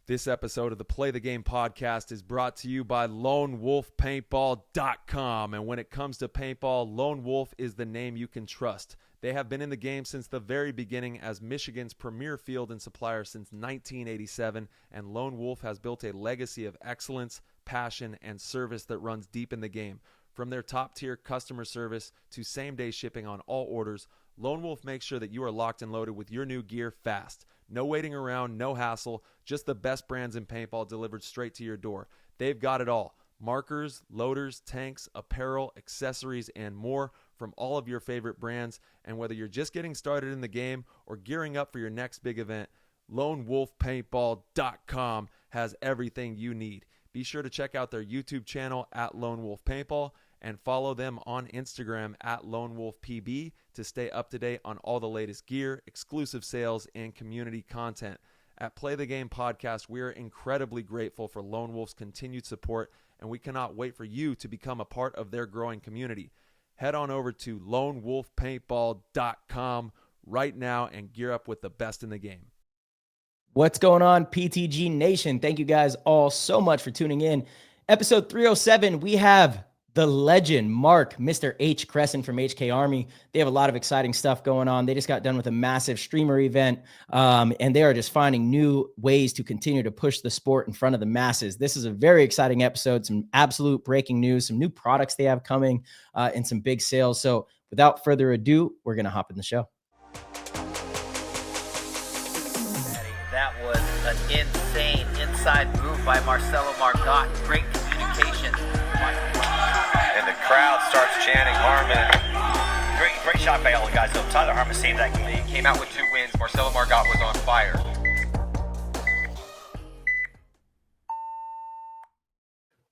This episode of the Play the Game podcast is brought to you by LoneWolfPaintball.com. And when it comes to paintball, Lone Wolf is the name you can trust. They have been in the game since the very beginning as Michigan's premier field and supplier since 1987, and Lone Wolf has built a legacy of excellence, passion, and service that runs deep in the game. From their top-tier customer service to same-day shipping on all orders, Lone Wolf makes sure that you are locked and loaded with your new gear fast. No waiting around, no hassle, just the best brands in paintball delivered straight to your door. They've got it all. Markers, loaders, tanks, apparel, accessories, and more from all of your favorite brands. And whether you're just getting started in the game or gearing up for your next big event, LoneWolfPaintball.com has everything you need. Be sure to check out their YouTube channel at Lone Wolf Paintball and follow them on Instagram at Lone Wolf PB to stay up to date on all the latest gear, exclusive sales, and community content. At Play the Game Podcast, we are incredibly grateful for Lone Wolf's continued support, and we cannot wait for you to become a part of their growing community. Head on over to LoneWolfPaintball.com right now and gear up with the best in the game. What's going on, PTG Nation? Thank you guys all so much for tuning in. Episode 307, we have the legend, Mark, Mr. H. Kressin from HK Army. They have a lot of exciting stuff going on. They just got done with a massive streamer event, and they are just finding new ways to continue to push the sport in front of the masses. This is a very exciting episode, some absolute breaking news, some new products they have coming, and some big sales. So without further ado, we're going to hop in the show. That was an insane inside move by Marcelo Margot. Great communication. And the crowd starts chanting Harmon. Great shot by all the guys. So Tyler Harmon saved that game. He came out with 2 wins. Marcelo Margot was on fire.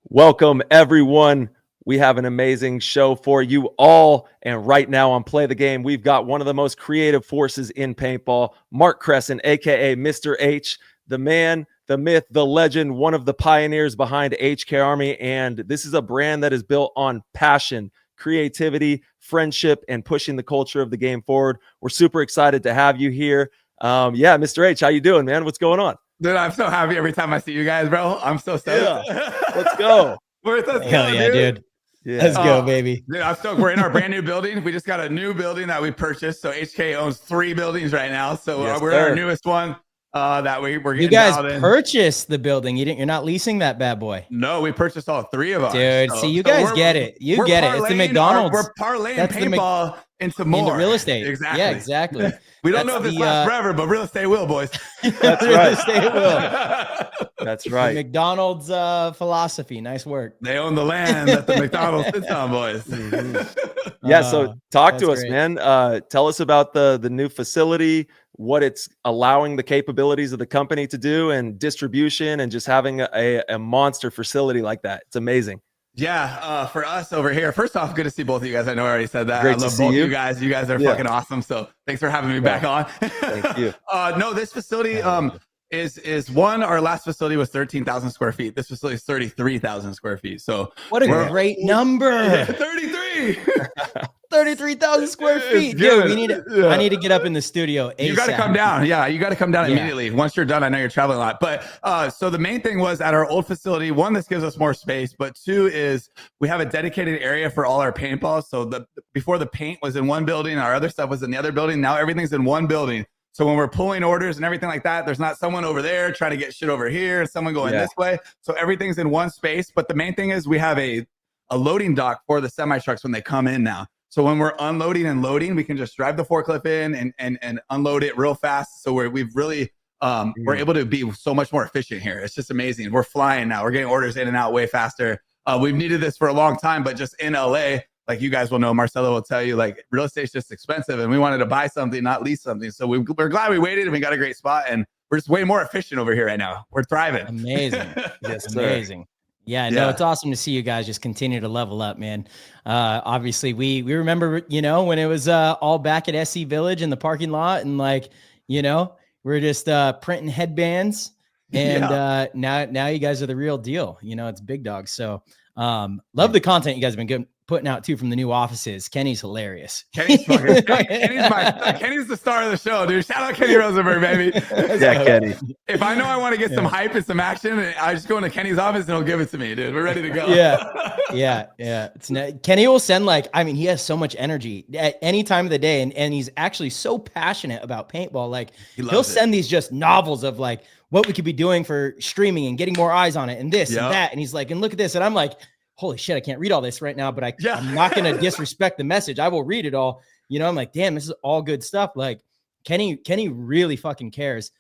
Welcome, everyone. We have an amazing show for you all. And right now on Play the Game, we've got one of the most creative forces in paintball, Mark Kressin, a.k.a. Mr. H, the man, the myth, the legend, one of the pioneers behind HK Army. And this is a brand that is built on passion, creativity, friendship, and pushing the culture of the game forward. We're super excited to have you here. Mr. H, how you doing, man? What's going on? Dude, I'm so happy every time I see you guys, bro. I'm so stoked. Yeah. Let's go. Hell yeah, dude. Yeah. Let's go, baby. Dude, I'm stoked. We're in our brand new building. We just got a new building that we purchased. So HK owns 3 buildings right now. So Yes, we're sir. in our newest one that we're getting. You guys out in. purchased the building. You're not leasing that bad boy. No, we purchased all 3 of ours. Dude, see, you guys get it. You get it. It's the McDonald's. We're parlaying That's the paintball into more. Into real estate. Exactly. Yeah, exactly. We don't know if this lasts forever, but real estate will, boys. That's real right. estate will. That's The right. McDonald's philosophy. Nice work. They own the land that the McDonald's sits on, boys. Yeah, so talk to that's us, great. man. Tell us about the new facility, what it's allowing the capabilities of the company to do, and distribution, and just having a monster facility like that. It's amazing. Yeah, for us over here, first off, good to see both of you guys. I know I already said that. Great I to love see both you. you guys. You guys are Yeah. fucking awesome. So thanks for having me back on. Thank you. No, this facility is one. Our last facility was 13,000 square feet. This facility is 33,000 square feet. So What a great number. 33. 33,000 square feet. good. Dude, I need to get up in the studio ASAP. You got to come down. Yeah, you got to come down Yeah. immediately. Once you're done, I know you're traveling a lot. But so the main thing was at our old facility, one, this gives us more space, but 2 is we have a dedicated area for all our paintballs. So before the paint was in one building, our other stuff was in the other building. Now everything's in one building. So when we're pulling orders and everything like that, there's not someone over there trying to get shit over here and someone going this way. So everything's in one space. But the main thing is we have a loading dock for the semi trucks when they come in now. So when we're unloading and loading, we can just drive the forklift in and unload it real fast. So we've really we're able to be so much more efficient here. It's just amazing. We're flying now. We're getting orders in and out way faster. We've needed this for a long time, but just in LA, like you guys will know, Marcelo will tell you, like real estate's just expensive, and we wanted to buy something, not lease something. So we're glad we waited, and we got a great spot, and we're just way more efficient over here right now. We're thriving. Amazing. Yes, sir. Amazing. Yeah, no, it's awesome to see you guys just continue to level up, man. Obviously, we remember, when it was all back at SC Village in the parking lot, and we're just printing headbands, And now you guys are the real deal. You know, it's big dogs. So love the content you guys have been putting out too from the new offices. Kenny's hilarious. Kenny's the star of the show, dude. Shout out Kenny Rosenberg, baby. Yeah, Kenny. If I know I want to get some hype and some action, I just go into Kenny's office and he'll give it to me, dude. We're ready to go. Yeah. Kenny will send he has so much energy at any time of the day, and he's actually so passionate about paintball. Like he'll send these just novels of like what we could be doing for streaming and getting more eyes on it and this and that. And he's like, and look at this. And I'm like, holy shit, I can't read all this right now, but I'm not going to disrespect the message. I will read it all. You know, I'm like, damn, this is all good stuff. Like Kenny really fucking cares.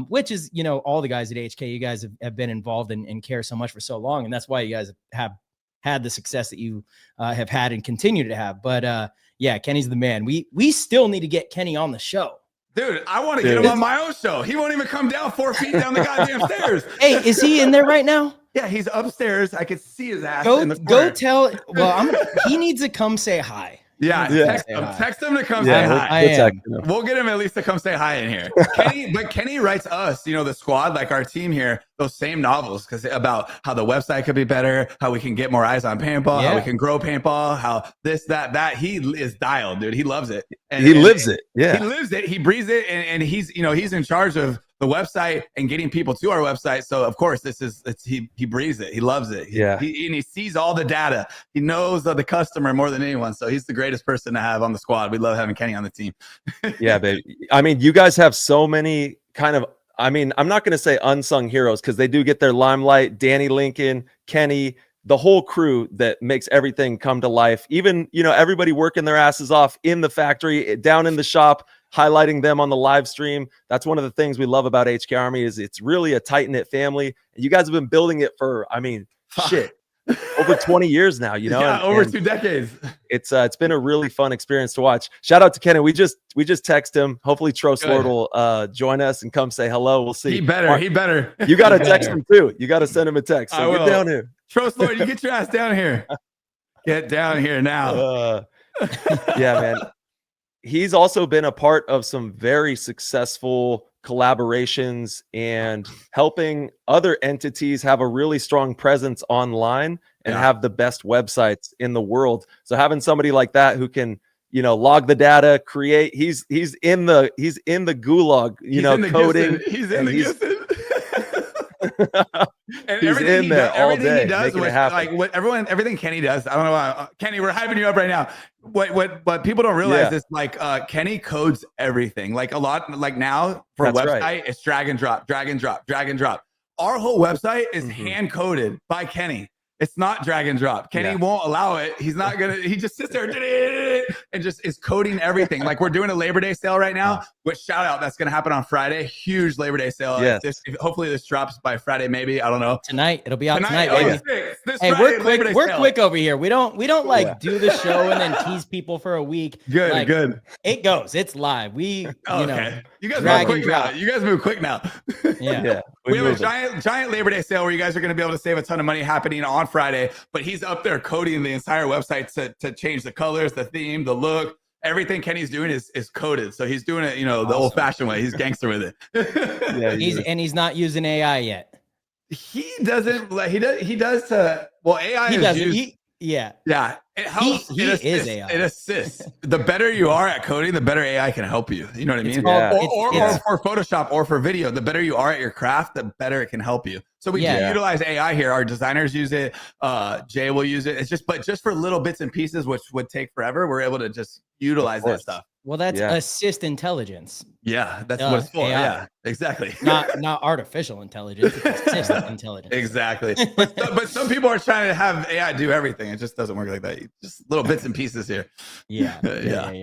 Which is, you know, all the guys at HK, you guys have been involved and care so much for so long. And that's why you guys have had the success that you have had and continue to have. But yeah, Kenny's the man. We still need to get Kenny on the show. Dude, I want to get him on my own show. He won't even come down 4 feet down the goddamn stairs. Hey, is he in there right now? Yeah, he's upstairs. I could see his ass. Go tell. Well, he needs to come say hi. Yeah. Text him to come say hi. We'll get him at least to come say hi in here. Kenny writes us, you know, the squad, like our team here, those same novels about how the website could be better, how we can get more eyes on paintball, how we can grow paintball, how this, that. He is dialed, dude. He loves it. And he lives it. Yeah. He lives it. He breathes it. And he's, you know, he's in charge of the website and getting people to our website. So of course he breathes it. He loves it. He sees all the data. He knows the customer more than anyone. So he's the greatest person to have on the squad. We love having Kenny on the team. Yeah, baby. I mean, you guys have so many I'm not going to say unsung heroes because they do get their limelight. Danny Lincoln, Kenny, the whole crew that makes everything come to life. Even, you know, everybody working their asses off in the factory, down in the shop, highlighting them on the live stream. That's one of the things we love about HK Army is it's really a tight-knit family. You guys have been building it for, over 20 years now, you know? Yeah, over 2 decades. It's been a really fun experience to watch. Shout out to Kenny. We just text him. Hopefully Trost Lord will join us and come say hello. We'll see. He better. You got to text him too. You got to send him a text. So get down here. Trost Lord, you get your ass down here. Get down here now. Yeah, man. He's also been a part of some very successful collaborations and helping other entities have a really strong presence online and have the best websites in the world. So having somebody like that who can, you know, log the data, create, he's in the gulag, coding. He's in the Gibson. And he's in there all day, making it happen. Everything Kenny does. I don't know why. Kenny, we're hyping you up right now. What people don't realize is Kenny codes everything. Like a lot, like now for a website, it's drag and drop. Our whole website is hand coded by Kenny. It's not drag and drop. Kenny won't allow it. He's not he just sits there and just is coding everything. Like we're doing a Labor Day sale right now, which shout out, that's going to happen on Friday. Huge Labor Day sale. Yes. Hopefully this drops by Friday, maybe. I don't know. Tonight. It'll be out tonight. Hey, we're quick over here. We don't do the show and then tease people for a week. Good. It goes. It's live. You guys move quick now. You guys move quick now. Yeah. We have a giant Labor Day sale where you guys are going to be able to save a ton of money happening on Friday, but he's up there coding the entire website to change the colors, the theme, the look. Everything Kenny's doing is coded. So he's doing it, the old fashioned way. He's gangster with it. He's not using AI yet. He doesn't. He does to. Well, AI is used. Yeah. It helps. He is AI. It assists. The better you are at coding, the better AI can help you. You know what I mean? Or for Photoshop or for video, the better you are at your craft, the better it can help you. So we can utilize AI here. Our designers use it. Jay will use it. It's just for little bits and pieces, which would take forever. We're able to just utilize that stuff. Well, that's assist intelligence. Yeah, that's what it's for. AI. Yeah, exactly. Not artificial intelligence. It's assist intelligence. Exactly. But some people are trying to have AI do everything. It just doesn't work like that. Just little bits and pieces here. Yeah.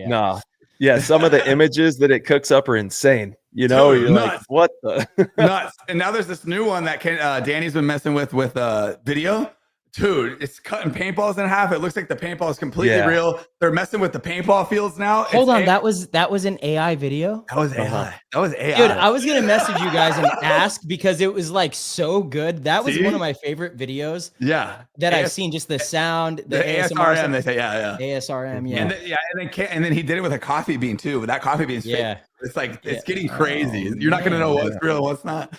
No. Yeah, some of the images that it cooks up are insane. You're nuts. Like, what the nuts? And now there's this new one that Danny's been messing with video. Dude, it's cutting paintballs in half. It looks like the paintball is completely real. They're messing with the paintball fields now. Hold on, that was an AI video? That was AI. That was AI. Dude, I was going to message you guys and ask because it was like so good. That was one of my favorite videos. Yeah. That I've seen, just the sound, the ASRM, they say, ASRM, And then he did it with a coffee bean too. With that coffee bean, it's like it's getting crazy. You're not going to know what's real and what's not.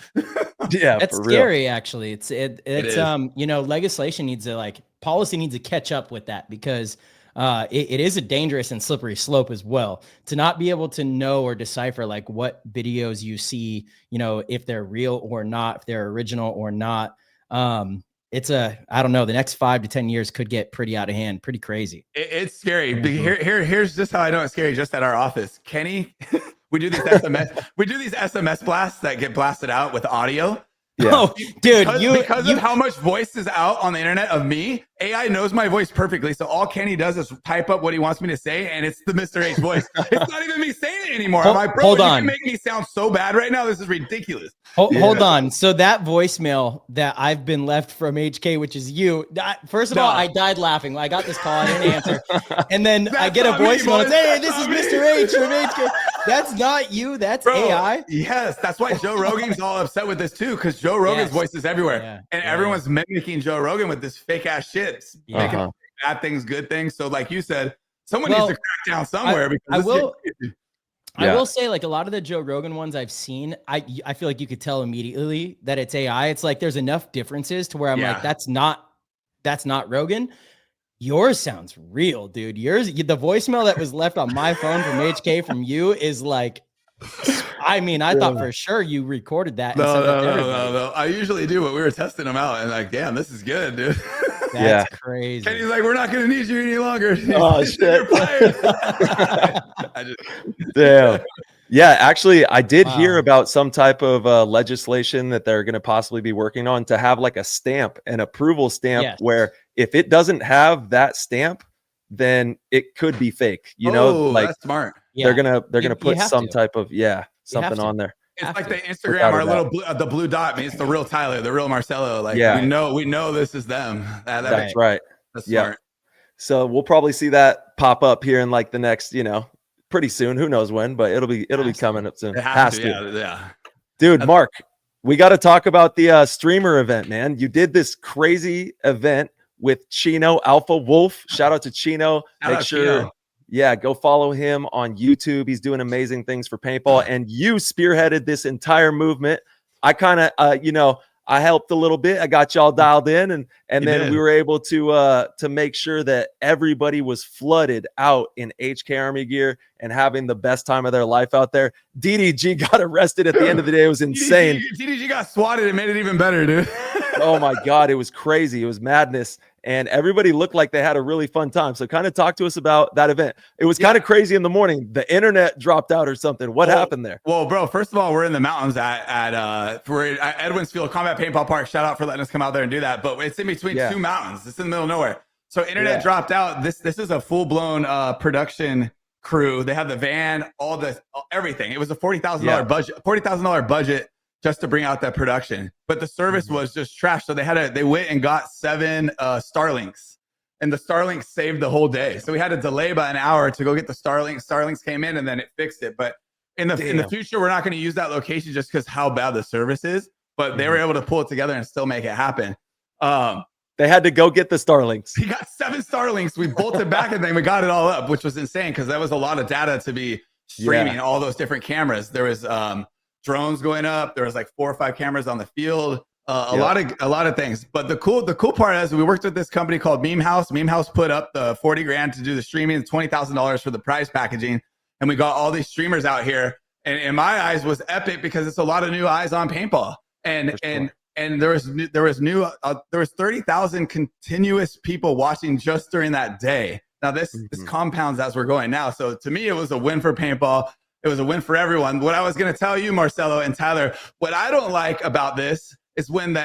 Yeah, That's for real. scary, actually. It's is. you know, legislation needs to policy needs to catch up with that because it is a dangerous and slippery slope as well to not be able to know or decipher like what videos you see, you know, if they're real or not, if they're original or not. I don't know, the next 5 to 10 years could get pretty out of hand, pretty crazy. It's scary. Here's just how I know it's scary. Just at our office, Kenny, we do these SMS blasts that get blasted out with audio. Yeah. Oh, dude, because of how much voice is out on the internet of me, AI knows my voice perfectly. So all Kenny does is type up what he wants me to say, and it's the Mr. H voice. It's not even me saying it anymore. I'm like, bro, hold you on. can make me sound so bad right now. This is ridiculous. Hold on. So that voicemail that I've been left from HK, which is you. First of all, I died laughing. I got this call, I didn't answer, and then I get a voicemail. Hey, this is Mr. H from HK. That's not you. That's AI. Yes, that's why Joe Rogan's all upset with this too, because Joe Rogan's voice is everywhere, and everyone's mimicking Joe Rogan with this fake ass shit, making bad things good things. So, like you said, someone needs to crack down somewhere. I will say, like a lot of the Joe Rogan ones I've seen, I feel like you could tell immediately that it's AI. It's like there's enough differences to where I'm like, that's not Rogan. Yours sounds real, dude. The voicemail that was left on my phone from HK from you is like, I mean, I thought for sure you recorded that. No. I usually do, but we were testing them out and like, damn, this is good, dude. That's crazy. And he's like, we're not going to need you any longer. Oh, shit. Damn. Yeah, actually, I did hear about some type of legislation that they're going to possibly be working on to have like a stamp, an approval stamp, where if it doesn't have that stamp, then it could be fake. You know, like that's smart. They're gonna put some type of something on there. It's like the Instagram, our little the blue dot means the real Tyler, the real Marcelo. Like we know this is them. That's right. That's smart. So we'll probably see that pop up here in like the next, pretty soon. Who knows when, but it'll be coming up soon. It has to. Yeah. Dude, Mark, we got to talk about the streamer event, man. You did this crazy event with Chino Alpha Wolf. Shout out to Chino. Make sure, go follow him on YouTube. He's doing amazing things for paintball, and you spearheaded this entire movement. I kind of, I helped a little bit. I got y'all dialed in, and then we were able to make sure that everybody was flooded out in HK Army gear and having the best time of their life out there. DDG got arrested at the end of the day. It was insane. DDG got swatted and made it even better, dude. Oh my God, it was crazy. It was madness. And everybody looked like they had a really fun time. So kind of talk to us about that event. It was kind of crazy in the morning. The internet dropped out or something. What happened there? Well, bro, first of all, we're in the mountains we're at Edwin's Field Combat Paintball Park. Shout out for letting us come out there and do that. But it's in between two mountains. It's in the middle of nowhere. So internet dropped out. This is a full-blown production crew. They have the van, everything. It was a $40,000 budget just to bring out that production, but the service was just trash. So they went and got 7 Starlinks, and the Starlinks saved the whole day. So we had to delay by an hour to go get the Starlinks. Starlinks came in and then it fixed it. But in the future, we're not going to use that location just because how bad the service is. But they were able to pull it together and still make it happen. They had to go get the Starlinks. He got 7 Starlinks. We bolted back and then we got it all up, which was insane because that was a lot of data to be streaming all those different cameras. There was drones going up. There was like 4 or 5 cameras on the field. A lot of things. But the cool part is we worked with this company called Meme House. Meme House put up the $40,000 to do the streaming, $20,000 for the prize packaging, and we got all these streamers out here. And in my eyes was epic because it's a lot of new eyes on paintball. And there was 30,000 continuous people watching just during that day. Now this compounds as we're going now. So to me, it was a win for paintball. It was a win for everyone. What I was going to tell you, Marcelo and Tyler, what I don't like about this is when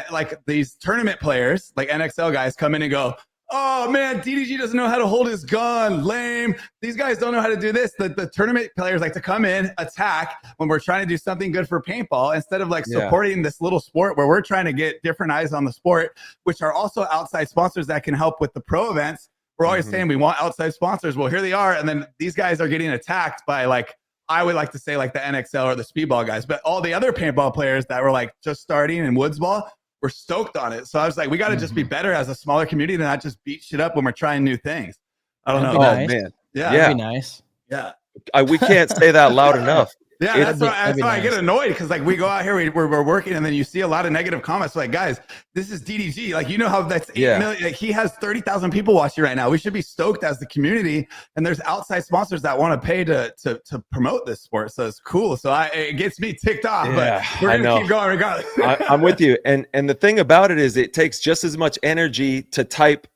these tournament players, like NXL guys, come in and go, oh man, DDG doesn't know how to hold his gun. Lame. These guys don't know how to do this. The tournament players like to come in, attack when we're trying to do something good for paintball instead of supporting this little sport where we're trying to get different eyes on the sport, which are also outside sponsors that can help with the pro events. We're always saying we want outside sponsors. Well, here they are. And then these guys are getting attacked by I would like to say the NXL or the Speedball guys, but all the other paintball players that were just starting in Woodsball were stoked on it. So I was like, we got to just be better as a smaller community and not just beat shit up when we're trying new things. I don't know. Nice. Man. Yeah. That'd be nice. Yeah. We can't say that loud enough. Yeah, that's why I get annoyed, because like we go out here, we're working, and then you see a lot of negative comments like, guys, this is DDG. Like, you know how that's 8 million. Like, he has 30,000 people watching right now. We should be stoked as the community, and there's outside sponsors that want to pay to promote this sport. So it's cool. So it gets me ticked off, but we're gonna keep going regardless. I'm with you. And the thing about it is, it takes just as much energy to type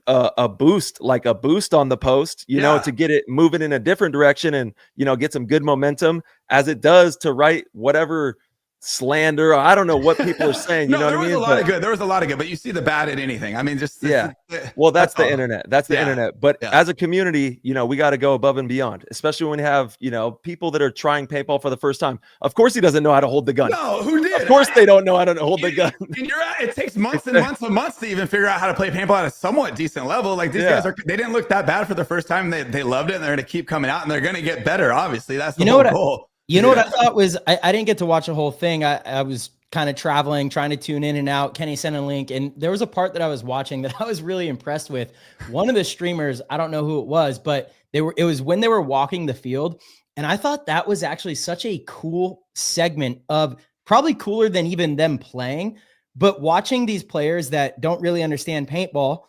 a boost on the post, you know, to get it moving in a different direction and, you know, get some good momentum, as it does to write whatever slander. I don't know what people are saying. You know what I mean? There was a lot of good, but you see the bad in anything. I mean, just well, that's the internet. That's the internet. But as a community, you know, we got to go above and beyond, especially when you have, you know, people that are trying paintball for the first time. Of course, he doesn't know how to hold the gun. No, who did? Of course, they don't know how to hold the gun. And you're right. It takes months and months and months to even figure out how to play paintball at a somewhat decent level. Like, these guys they didn't look that bad for the first time. They loved it, and they're going to keep coming out, and they're going to get better. Obviously, that's the whole goal. You know what I thought was, I didn't get to watch the whole thing. I was kind of traveling, trying to tune in and out. Kenny sent a link, and there was a part that I was watching that I was really impressed with. One of the streamers, I don't know who it was, but it was when they were walking the field. And I thought that was actually such a cool segment, of probably cooler than even them playing, but watching these players that don't really understand paintball,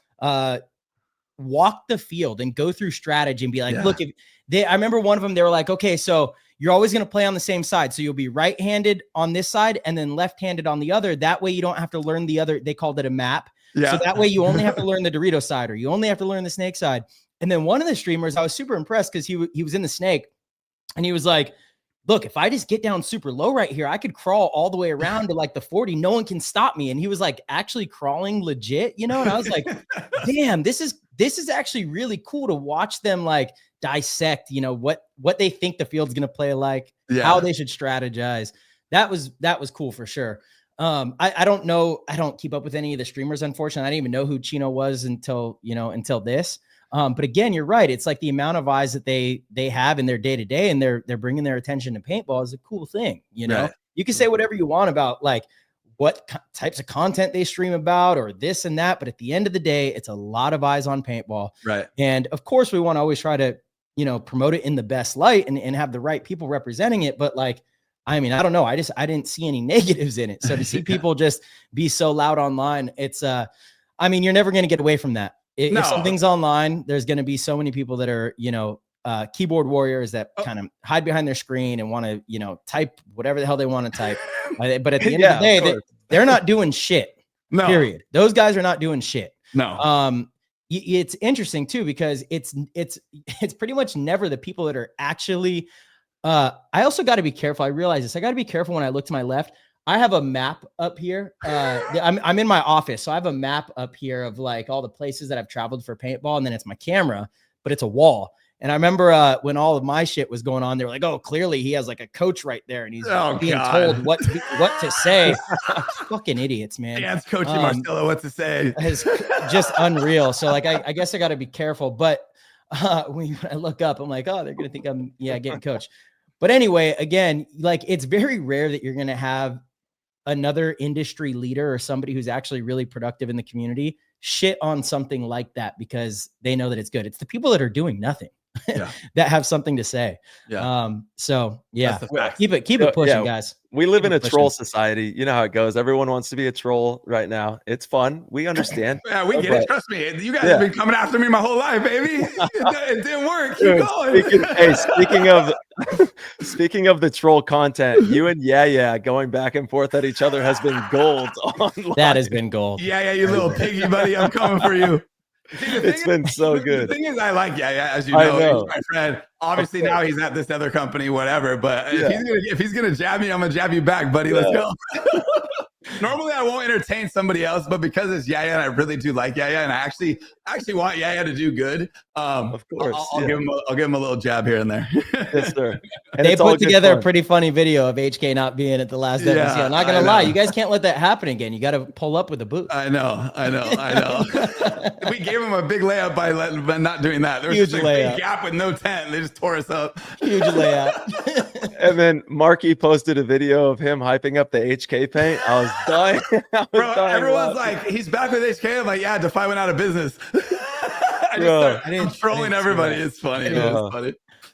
walk the field and go through strategy and be like, look, I remember one of them, they were like, okay, so you're always going to play on the same side. So you'll be right-handed on this side and then left-handed on the other. That way you don't have to learn the other. They called it a map. So that way you only have to learn the Dorito side, or you only have to learn the snake side. And then one of the streamers, I was super impressed, because he was in the snake, and he was like, look, if I just get down super low right here, I could crawl all the way around to like the 40. No one can stop me. And he was like actually crawling legit, you know? And I was like, damn, this is actually really cool to watch them like dissect, you know, what they think the field's going to play like, how they should strategize. That was cool for sure. I don't know. I don't keep up with any of the streamers, unfortunately. I didn't even know who Chino was until this. But again, you're right. It's like the amount of eyes that they have in their day to day, and they're bringing their attention to paintball is a cool thing. You know, you can say whatever you want about like what types of content they stream about, or this and that. But at the end of the day, it's a lot of eyes on paintball. Right. And of course, we want to always try to, you know, promote it in the best light and have the right people representing it. But like, I mean, I don't know. I didn't see any negatives in it. So to see people just be so loud online, it's I mean, you're never going to get away from that. If something's online, there's going to be so many people that are, you know, keyboard warriors that kind of hide behind their screen and want to, you know, type whatever the hell they want to type. But at the end of the day, they're not doing shit. No. Period. Those guys are not doing shit. No. It's interesting too, because it's pretty much never the people that are actually. I also got to be careful. I realize this. I got to be careful when I look to my left. I have a map up here. I'm in my office, so I have a map up here of like all the places that I've traveled for paintball, and then it's my camera, but it's a wall. And I remember when all of my shit was going on, they were like, "Oh, clearly he has like a coach right there, and he's being told what to say." Fucking idiots, man. Yeah, it's coaching Marcelo what to say. It's just unreal. So like, I guess I got to be careful. But when I look up, I'm like, oh, they're gonna think I'm getting coached. But anyway, again, like it's very rare that you're gonna have another industry leader or somebody who's actually really productive in the community shit on something like that, because they know that it's good. It's the people that are doing nothing that have something to say. So keep it pushing, guys. We live in a troll society. You know how it goes. Everyone wants to be a troll right now. It's fun. We understand. Yeah, we get it. Trust me. You guys have been coming after me my whole life, baby. It didn't work. Keep going. Speaking of the troll content, you and going back and forth at each other has been gold online. That has been gold. Yeah, you little piggy buddy. I'm coming for you. It's been so good. The thing is, I like as you know, he's my friend. Obviously, now he's at this other company, whatever. But if he's gonna jab me, I'm gonna jab you back, buddy. Let's go. Normally, I won't entertain somebody else, but because it's Yaya, and I really do like Yaya, and I actually want Yaya to do good. Of course, I'll give him a little jab here and there. Yes, sir. And they put together a pretty funny video of HK not being at the last episode. I'm not gonna lie, you guys can't let that happen again. You got to pull up with a boot. I know. We gave him a big layup by not doing that. There was huge just a big gap with no tent. They just tore us up. Huge layup. And then Marky posted a video of him hyping up the HK paint. I was dying. Everyone's like, he's back with HK. I'm like, Defy went out of business. I'm trolling everybody. It's funny. It's funny.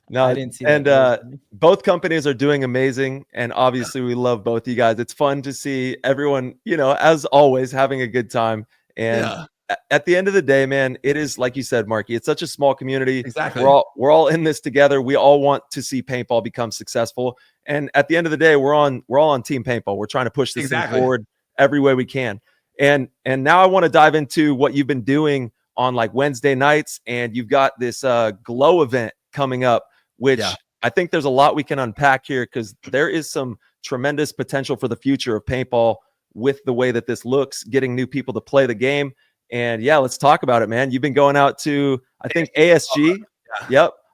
No, I didn't see and that. both companies are doing amazing, and obviously we love both you guys. It's fun to see everyone, as always, having a good time. And at the end of the day, man, it is like you said, Marky. It's such a small community. Exactly. We're all in this together. We all want to see paintball become successful. And at the end of the day, we're all on Team Paintball. We're trying to push this thing forward every way we can. And now I want to dive into what you've been doing on like Wednesday nights, and you've got this glow event coming up, which I think there's a lot we can unpack here, because there is some tremendous potential for the future of paintball with the way that this looks, getting new people to play the game. And let's talk about it, man. You've been going out to, I think, ASG,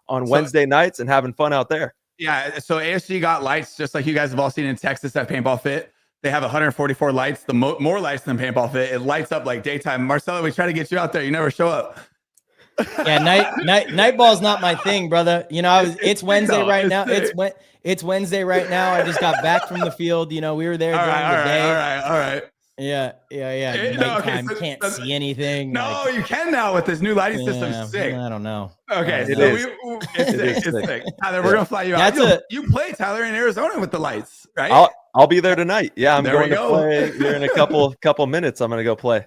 on Wednesday nights and having fun out there. Yeah, so ASG got lights, just like you guys have all seen in Texas at Paintball Fit. They have 144 lights, more lights than Paintball Fit. It lights up like daytime. Marcelo, we try to get you out there. You never show up. Yeah, night ball is not my thing, brother. It's Wednesday right now. It's Wednesday right now. I just got back from the field. We were there during the day. All right. Yeah. Nighttime, can't see anything. No, you can now with this new lighting system. Sick. I don't know. Okay, it's sick. Tyler, we're gonna fly you out. You play, Tyler, in Arizona with the lights, right? I'll be there tonight. Yeah, I'm going to play here in a couple minutes. I'm going to go play.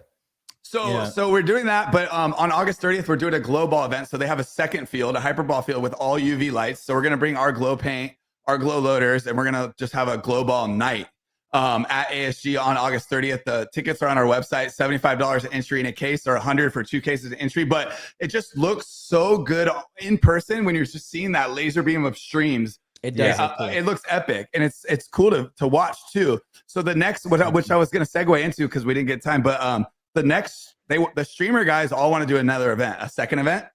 So we're doing that, but on August 30th, we're doing a glow ball event. So they have a second field, a hyperball field with all UV lights. So we're going to bring our glow paint, our glow loaders, and we're going to just have a glow ball night at ASG on August 30th. The tickets are on our website, $75 entry in a case, or $100 for 2 cases of entry. But it just looks so good in person when you're just seeing that laser beam of streams. It does. It looks epic, and it's cool to watch too. So the next, which I was going to segue into because we didn't get time, but the streamer guys all want to do another event, a second event.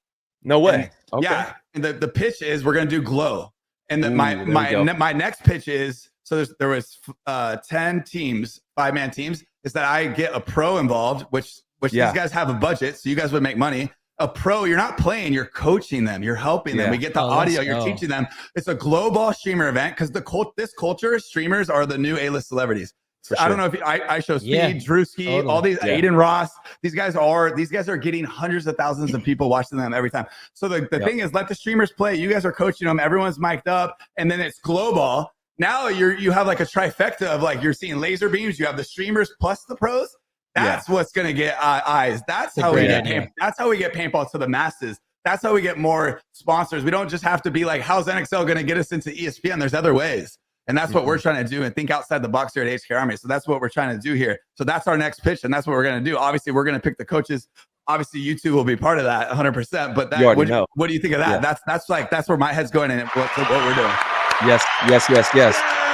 No way. And, yeah, and the pitch is we're going to do glow, and my next pitch is, so there was 10 teams, 5-man teams, is that I get a pro involved, which these guys have a budget, so you guys would make money. A pro, you're not playing, you're coaching them, you're helping them. We get the audio, you're teaching them. It's a glow ball streamer event, because this culture, streamers are the new A-list celebrities. I don't know if I show Speed, Drewski, all these, Aiden Ross. These guys are getting hundreds of thousands of people watching them every time. So the thing is, let the streamers play. You guys are coaching them. Everyone's mic'd up, and then it's glow ball. Now you have like a trifecta of like, you're seeing laser beams. You have the streamers plus the pros. That's what's going to get eyes. That's how we get paintball to the masses. That's how we get more sponsors. We don't just have to be like, how's NXL going to get us into ESPN? There's other ways. And that's what we're trying to do, and think outside the box here at HK Army. So that's what we're trying to do here. So that's our next pitch, and that's what we're going to do. Obviously, we're going to pick the coaches. Obviously, you two will be part of that 100%. But what do you think of that? Yeah. That's where my head's going, and what we're doing. Yes.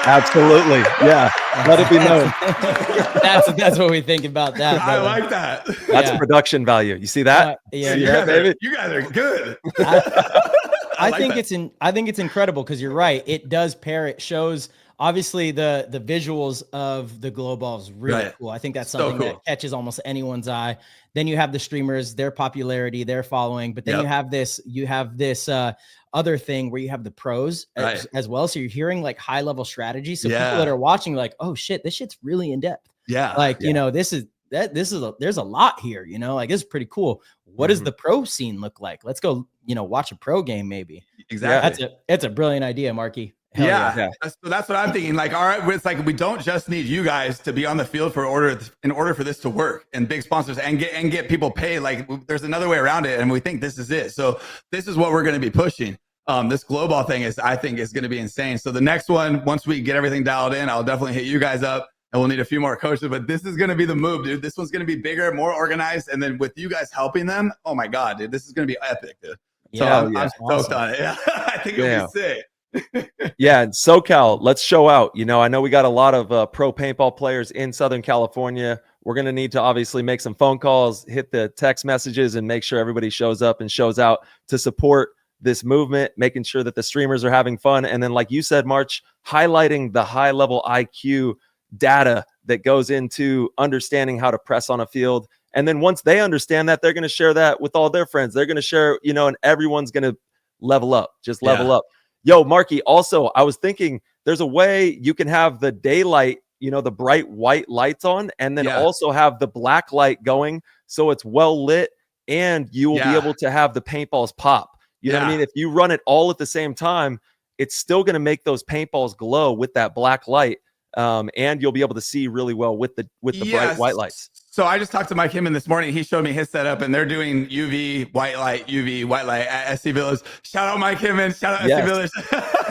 Absolutely. Yeah. Let it be known. That's what we think about that. I like that. That's production value. You see that? Baby. You guys are good. I think it's incredible, because you're right. It does pair. It shows, obviously, the visuals of the glow ball is really cool. I think that's something that catches almost anyone's eye. Then you have the streamers, their popularity, their following, but then you have this other thing where you have the pros as well. So you're hearing like high level strategy. So people that are watching, like, oh shit, this shit's really in depth. There's a lot here, like, this is pretty cool. What does the pro scene look like? Let's go, watch a pro game maybe. Exactly. It's a brilliant idea, Marky. Yeah. So that's what I'm thinking. Like, all right, it's like, we don't just need you guys to be on the field in order for this to work, and big sponsors and get people paid. Like, there's another way around it, and we think this is it. So this is what we're going to be pushing. This glow ball thing I think is going to be insane. So the next one, once we get everything dialed in, I'll definitely hit you guys up, and we'll need a few more coaches, but this is going to be the move, dude. This one's going to be bigger, more organized. And then with you guys helping them, oh my God, dude, this is going to be epic, dude. So I'm stoked on it. Yeah. I think it'll be sick. Yeah, and SoCal, let's show out. I know we got a lot of pro paintball players in Southern California. We're going to need to obviously make some phone calls, hit the text messages, and make sure everybody shows up and shows out to support this movement, making sure that the streamers are having fun. And then, like you said, March, highlighting the high level IQ data that goes into understanding how to press on a field. And then once they understand that, they're going to share that with all their friends. They're going to share, and everyone's going to level up, level up. Yo, Marky, also, I was thinking there's a way you can have the daylight, the bright white lights on, and then also have the black light going, so it's well lit, and you will be able to have the paintballs pop. You know what I mean? If you run it all at the same time, it's still going to make those paintballs glow with that black light. And you'll be able to see really well with the bright white lights. So I just talked to Mike Hinman this morning. He showed me his setup, and they're doing UV white light at SC Village. Shout out Mike Hinman. Shout out SC Village.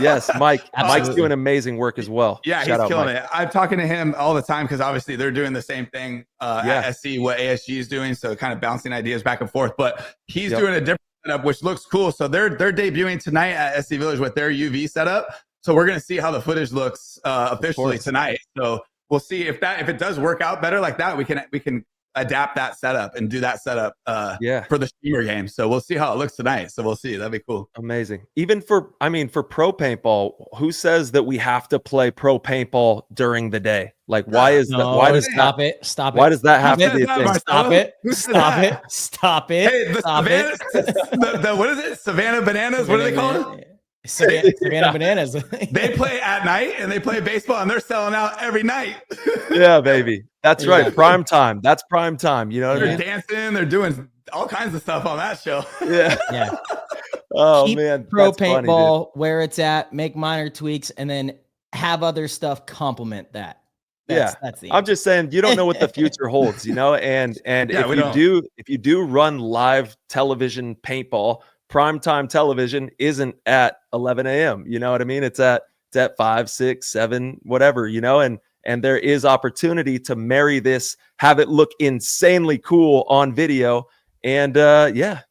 Yes, Mike. Mike's doing amazing work as well. Yeah, he's killing it. I'm talking to him all the time because obviously they're doing the same thing at SC, what ASG is doing. So kind of bouncing ideas back and forth. But he's doing a different setup, which looks cool. So they're debuting tonight at SC Village with their UV setup. So we're going to see how the footage looks officially tonight. So we'll see if it does work out better like that. We can adapt that setup and do that setup for the streamer game. So we'll see how it looks tonight. So we'll see. That'd be cool. Amazing. Even for pro paintball, who says that we have to play pro paintball during the day? Like, why is that? Why does stop it? Stop it. Why does that have to be a thing? Stop it. Stop it. Stop it. Hey, what is it? Savannah Bananas? What do they call it? Savannah Bananas. They play at night and they play baseball and they're selling out every night. Yeah, baby. That's right. Prime time. That's prime time. You know what I mean? They're dancing. They're doing all kinds of stuff on that show. Yeah. Yeah. Oh, Keep man. pro That's funny, paintball where it's at, make minor tweaks, and then have other stuff complement that. That's the I'm just saying you don't know what the future holds, you know, and if you do run live television paintball, primetime television isn't at 11 a.m. You know what I mean? It's at 5, 6, 7, whatever, you know, and there is opportunity to marry this, have it look insanely cool on video, and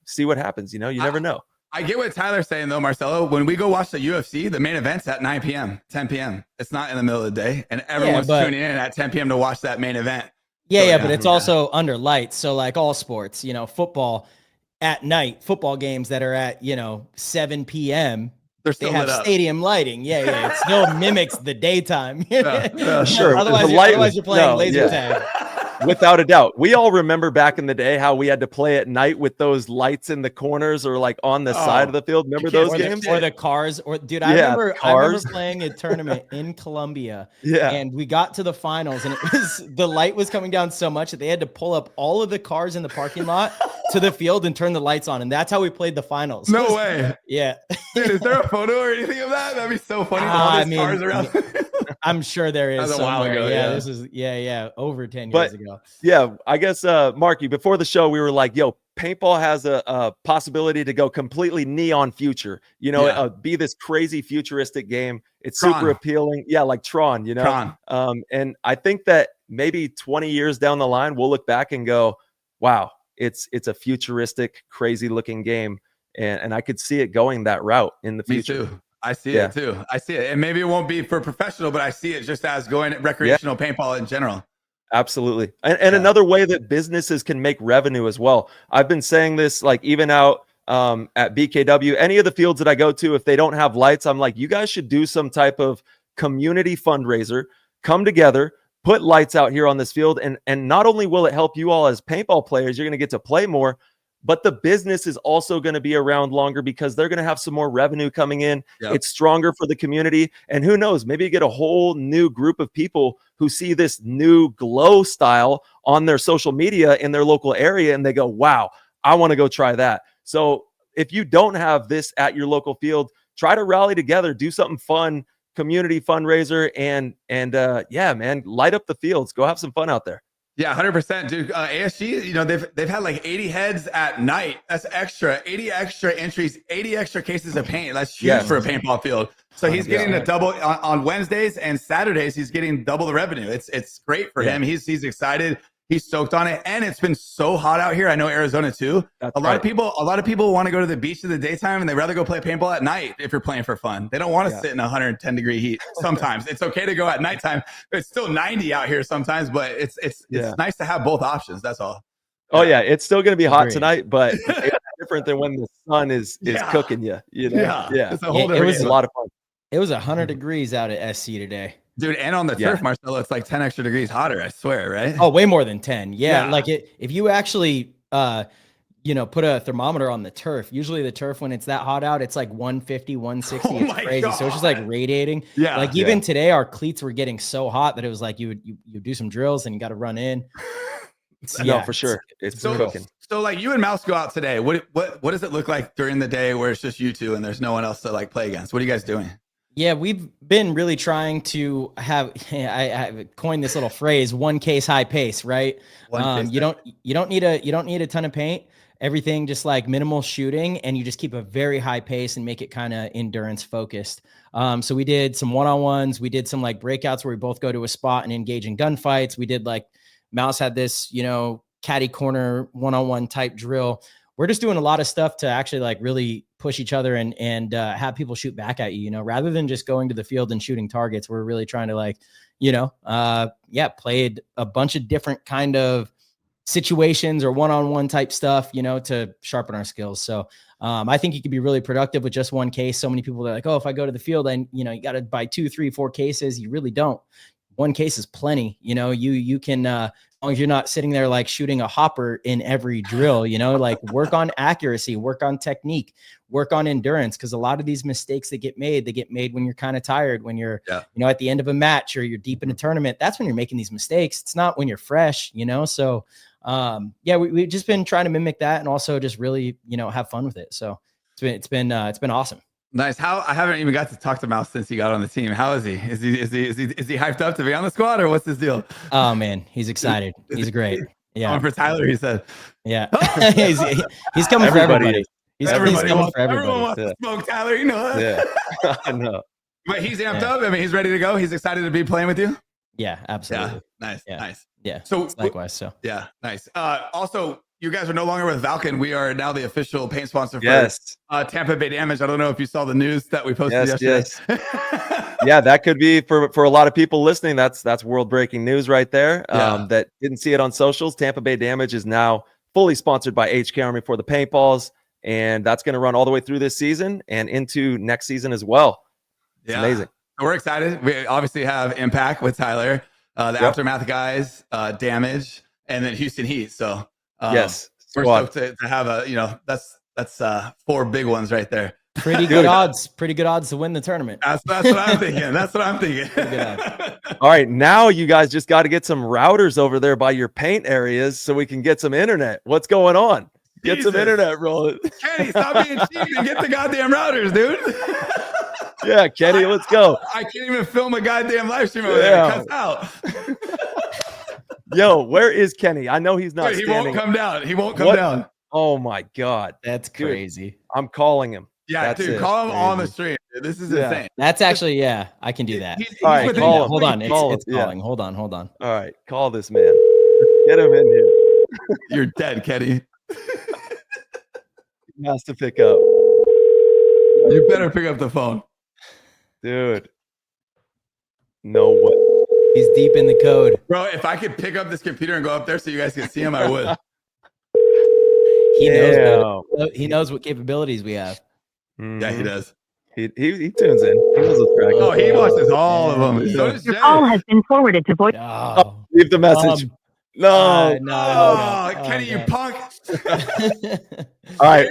see what happens. You know, you never know. I get what Tyler's saying though, Marcelo. When we go watch the UFC, the main event's at 9 p.m., 10 p.m. It's not in the middle of the day, and everyone's tuning in at 10 p.m. to watch that main event. But it's also under lights. So like all sports, you know, football at night, football games that are at, 7 p.m., they have stadium lighting. Yeah. It still mimics the daytime. Sure. Otherwise you're playing laser tag. Without a doubt. We all remember back in the day how we had to play at night with those lights in the corners or like on the side of the field. Remember those games? Or the cars. I remember playing a tournament in Colombia. Yeah. And we got to the finals and the light was coming down so much that they had to pull up all of the cars in the parking lot to the field and turn the lights on. And that's how we played the finals. No way. Yeah. Dude, is there a photo or anything of that? That'd be so funny. All these cars around. I'm sure there is. That was a while ago. This is over 10 years ago. Yeah, I guess Marky, before the show we were like, yo, paintball has a possibility to go completely neon future, be this crazy futuristic game. It's Tron. Super appealing. Yeah, like Tron, Tron. And I think that maybe 20 years down the line we'll look back and go, wow, it's a futuristic, crazy looking game. And I could see it going that route in the future. Me too. I see it too. I see it. And maybe it won't be for professional, but I see it just as going recreational paintball in general. Absolutely. And another way that businesses can make revenue as well. I've been saying this, like even out at BKW, any of the fields that I go to, if they don't have lights, I'm like, you guys should do some type of community fundraiser, come together, put lights out here on this field. And not only will it help you all as paintball players, you're going to get to play more, but the business is also going to be around longer because they're going to have some more revenue coming in. Yep. It's stronger for the community. And who knows, maybe you get a whole new group of people who see this new glow style on their social media in their local area. And they go, wow, I want to go try that. So if you don't have this at your local field, try to rally together, do something fun, community fundraiser, and man, light up the fields. Go have some fun out there. Yeah, 100%, dude. ASG, they've had like 80 heads at night. That's extra. 80 extra entries, 80 extra cases of paint. That's huge for a paintball field. So he's getting a double on Wednesdays and Saturdays. He's getting double the revenue. It's great for him. He's excited. He's stoked on it, and it's been so hot out here. I know Arizona too. A lot of people want to go to the beach in the daytime, and they rather go play paintball at night if you're playing for fun. They don't want to sit in 110 degree heat. Sometimes it's okay to go at nighttime. It's still 90 out here sometimes, but it's nice to have both options. That's all. Oh yeah, it's still going to be hot tonight, but it's different than when the sun is cooking you. Yeah, it's a whole different. It was a lot of fun. It was 100 degrees out at SC today. Dude, and on the turf, Marcelo, it's like 10 extra degrees hotter, I swear, right? Oh, way more than 10. Yeah. Like if you actually, put a thermometer on the turf, usually the turf, when it's that hot out, it's like 150, 160. It's crazy. God. So it's just like radiating. Yeah. Like even today, our cleats were getting so hot that it was like you do some drills and you got to run in. No, for sure. It's So, cooking. so like you and Mouse go out today. What does it look like during the day where it's just you two and there's no one else to like play against? What are you guys doing? Yeah, we've been really trying to have. I coined this little phrase: one case, high pace. Right? You don't need a ton of paint. Everything just like minimal shooting, and you just keep a very high pace and make it kind of endurance focused. So we did some one-on-ones. We did some like breakouts where we both go to a spot and engage in gunfights. We did like Mouse had this, caddy corner one-on-one type drill. We're just doing a lot of stuff to actually like really push each other and have people shoot back at you, rather than just going to the field and shooting targets. We're really trying to like, played a bunch of different kind of situations or one-on-one type stuff, to sharpen our skills. So I think you could be really productive with just one case. So many people are like, oh, if I go to the field and, you got to buy 2, 3, 4 cases. You really don't. One case is plenty. You can, as long as you're not sitting there like shooting a hopper in every drill, like work on accuracy, work on technique, work on endurance. Cause a lot of these mistakes that get made, they get made when you're kind of tired, when you're, at the end of a match or you're deep in a tournament. That's when you're making these mistakes. It's not when you're fresh, So we've just been trying to mimic that and also just really, have fun with it. So it's been awesome. Nice. I haven't even got to talk to Mouse since he got on the team. How is he? Is he hyped up to be on the squad, or what's his deal? Oh man, he's excited. He's great. Yeah. Coming for Tyler, he said. Yeah. he's coming for everybody. He's coming for everybody. Everyone wants to smoke Tyler, Yeah. I know. But he's amped up. I mean, he's ready to go. He's excited to be playing with you. Yeah, absolutely. Yeah. Nice. Yeah. So likewise. So yeah, nice. Also, you guys are no longer with Valken. We are now the official paint sponsor for Tampa Bay Damage. I don't know if you saw the news that we posted yesterday. Yes. Yeah, that could be for a lot of people listening. That's world breaking news right there. That didn't see it on socials. Tampa Bay Damage is now fully sponsored by HK Army for the paintballs, and that's going to run all the way through this season and into next season as well. It's amazing. We're excited. We obviously have Impact with Tyler, the Aftermath guys, Damage, and then Houston Heat. So yes, we're stoked to have that's 4 big ones right there. Pretty good odds to win the tournament. That's what I'm thinking. All right, now you guys just got to get some routers over there by your paint areas so we can get some internet. What's going on? Get some internet rolling. Kenny, stop being cheap and get the goddamn routers, dude. Yeah, Kenny, let's go. I can't even film a goddamn live stream over there. It cuts out. Yo, where is Kenny? I know he's not Dude, standing. He won't come down. Oh my God. That's crazy. I'm calling him. Yeah, dude, call him on the stream. This is insane. That's actually, I can do that. He's all right, call him. Hold on. It's calling. Yeah. Hold on. All right, call this man. Get him in here. You're dead, Kenny. He has to pick up. You better pick up the phone. Dude. No way. He's deep in the code. Bro, if I could pick up this computer and go up there so you guys can see him, I would. He knows what capabilities we have. Yeah, he does. He tunes in. He knows what's cracking. Oh, he watches all of them. So does Your call has been forwarded to voice. Oh, leave the message. No. Kenny, you punk. All right.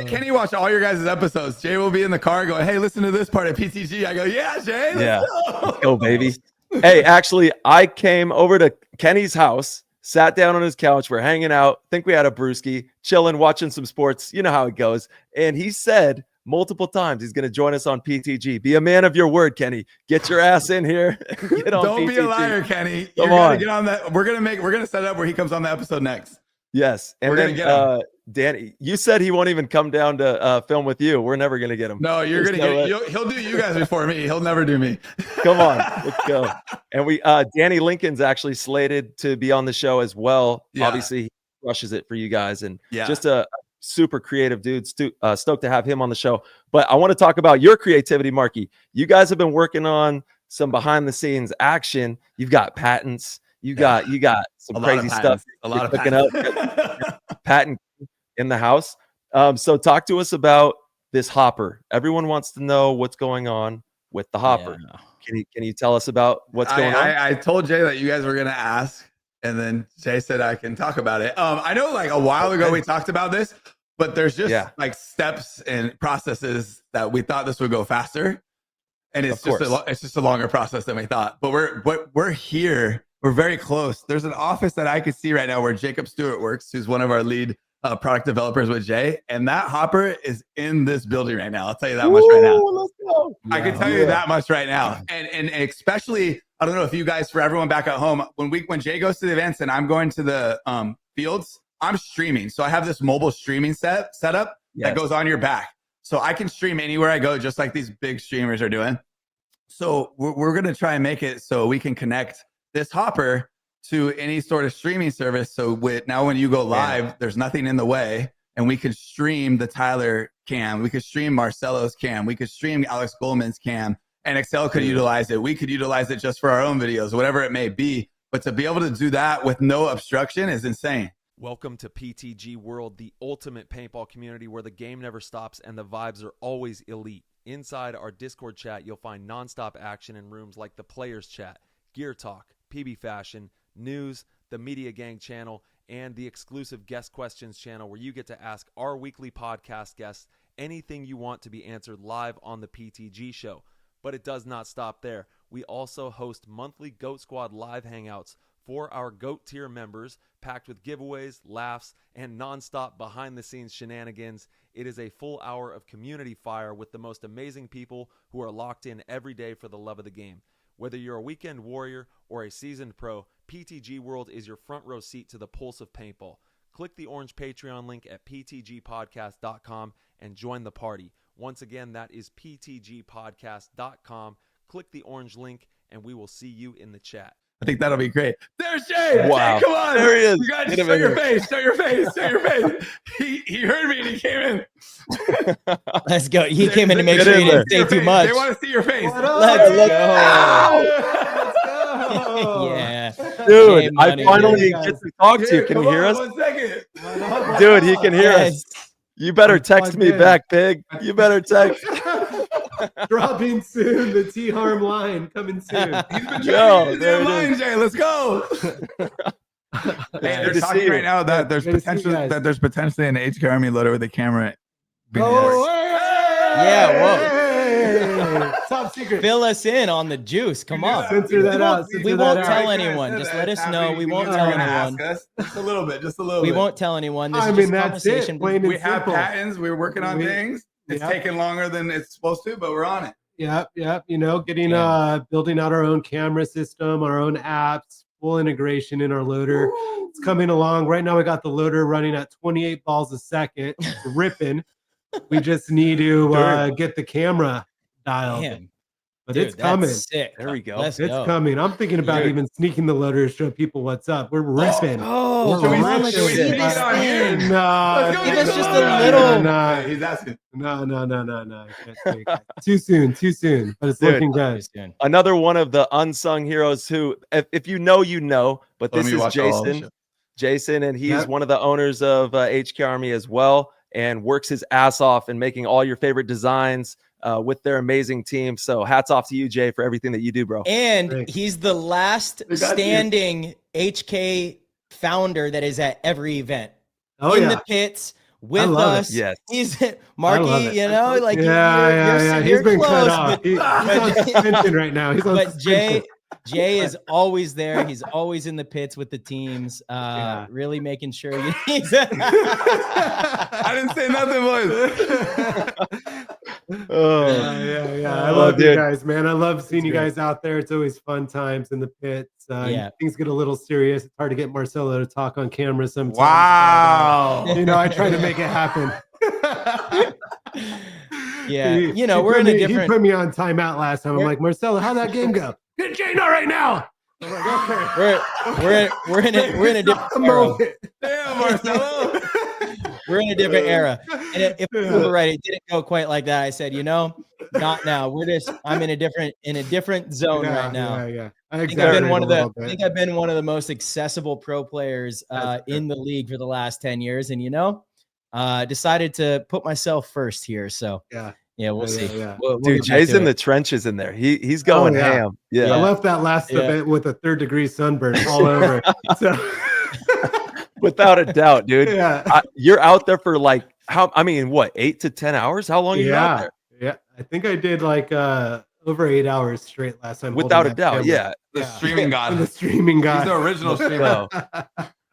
Kenny watched all your guys' episodes. Jay will be in the car going, hey, listen to this part of PTG. I go, yeah, Jay. Let's go, baby. Hey, actually, I came over to Kenny's house, sat down on his couch. We're hanging out. Think we had a brewski, chilling, watching some sports. You know how it goes. And he said multiple times he's going to join us on PTG. Be a man of your word, Kenny. Get your ass in here. Get on Don't PTG. be a liar, Kenny. Come on. Get on that. We're gonna set up where he comes on the episode next. Yes. And we're then gonna get him. Danny, you said he won't even come down to film with you. We're never gonna get him. No, you're gonna get. He'll do you guys before me. He'll never do me. Come on, let's go. And we, Danny Lincoln's actually slated to be on the show as well. Yeah. Obviously, he crushes it for you guys, and just a super creative dude. Stoked to have him on the show. But I want to talk about your creativity, Marky. You guys have been working on some behind the scenes action. You've got patents. You got some crazy stuff. A lot of picking up patent in the house. So talk to us about this hopper. Everyone wants to know what's going on with the hopper. Yeah. Can you tell us about what's going on? I told Jay that you guys were going to ask, and then Jay said I can talk about it. I know like a while ago we talked about this, but there's just like steps and processes that we thought this would go faster. And it's just a longer process than we thought. But we're here. We're very close. There's an office that I can see right now where Jacob Stewart works, who's one of our lead product developers with Jay. And that hopper is in this building right now. I'll tell you that much right now. Let's go. I can tell you that much right now. And especially, I don't know if you guys, for everyone back at home, when Jay goes to the events and I'm going to the fields, I'm streaming. So I have this mobile streaming setup that goes on your back. So I can stream anywhere I go, just like these big streamers are doing. So we're going to try and make it so we can connect this hopper to any sort of streaming service. So now when you go live, there's nothing in the way, and we could stream the Tyler cam. We could stream Marcelo's cam. We could stream Alex Goldman's cam, and Excel could utilize it. We could utilize it just for our own videos, whatever it may be. But to be able to do that with no obstruction is insane. Welcome to PTG World, the ultimate paintball community where the game never stops and the vibes are always elite. Inside our Discord chat, you'll find nonstop action in rooms like the Players Chat, Gear Talk, PB Fashion, News, the Media Gang channel, and the exclusive Guest Questions channel where you get to ask our weekly podcast guests anything you want to be answered live on the PTG show. But it does not stop there. We also host monthly Goat Squad live hangouts for our GOAT tier members, packed with giveaways, laughs, and nonstop behind-the-scenes shenanigans. It is a full hour of community fire with the most amazing people who are locked in every day for the love of the game. Whether you're a weekend warrior or a seasoned pro, PTG World is your front row seat to the pulse of paintball. Click the orange Patreon link at ptgpodcast.com and join the party. Once again, that is ptgpodcast.com. Click the orange link, and we will see you in the chat. I think that'll be great. There's Jay. Wow. Jay, come on. There he is. You guys show your face. Show your face. Show your face. He heard me and he came in. Let's go. He came in to make sure he didn't say too much. They want to see your face. Let's go. Yeah. Dude, I finally get to talk to you. Can you hear us? 1 second. Dude, he can hear us. You better text me back, pig. You better text. Dropping soon. The T-Harm line coming soon. He's been trying to line, Jay. Let's go. They're talking right now that there's potentially an HK Army loader with a camera. Yeah, whoa. Top secret. Fill us in on the juice. Come on. Censor that out. We won't tell anyone. Just let us know. We won't tell anyone. Just a little bit. We won't tell anyone. This I is mean, just that's it. conversation. Plain and We have simple. patents. We're working on things. It's taking longer than it's supposed to, but we're on it. Yep. You know, getting building out our own camera system, our own apps, full integration in our loader. It's coming along. Right now we got the loader running at 28 balls a second. It's ripping. We just need to get the camera dialed. Damn. But Dude, it's coming. Sick. There we go. Let's It's go. coming. I'm thinking about even sneaking the loader to show people what's up. We're ripping. Oh, We're come on, let's ripping. see this thing. No, Give us just a little. No, He's asking. No. Too soon. But it's looking good. Another one of the unsung heroes who, if you know, but this is Jason, and he's one of the owners of HK Army as well, and works his ass off in making all your favorite designs with their amazing team. So hats off to you, Jay, for everything that you do, bro. And he's the last standing HK founder that is at every event. In the pits with us. Yes. He's Marky, you know, like yeah. He's been close, cut off. He's on suspension right now. He's on but suspension. Jay is always there. He's always in the pits with the teams, really making sure he's I didn't say nothing, boys. I love you guys, man. I love seeing you guys out there. It's always fun times in the pits. Things get a little serious. It's hard to get Marcelo to talk on camera sometimes. Wow. But, you know, I try to make it happen. We're in a different. He put me on timeout last time. I'm like, Marcelo, how'd that game go? Get Jay not right now. I'm like, okay. We're in a different era. Damn, Marcelo. We're in a different era. And if we were right, it didn't go quite like that. I said, not now. I'm in a different zone right now. I think I've been one of the most accessible pro players in the league for the last 10 years. And decided to put myself first here. So we'll see. We'll Dude, Jay's in the trenches in there. He's going ham. Yeah. I left that last event with a 3rd-degree sunburn all over. So without a doubt, dude. You're out there for like 8 to 10 hours? How long are you out there? Yeah. I think I did like over 8 hours straight last time. Without holding a that doubt. camera. Yeah. The streaming god. The streaming god. He's the original streamer.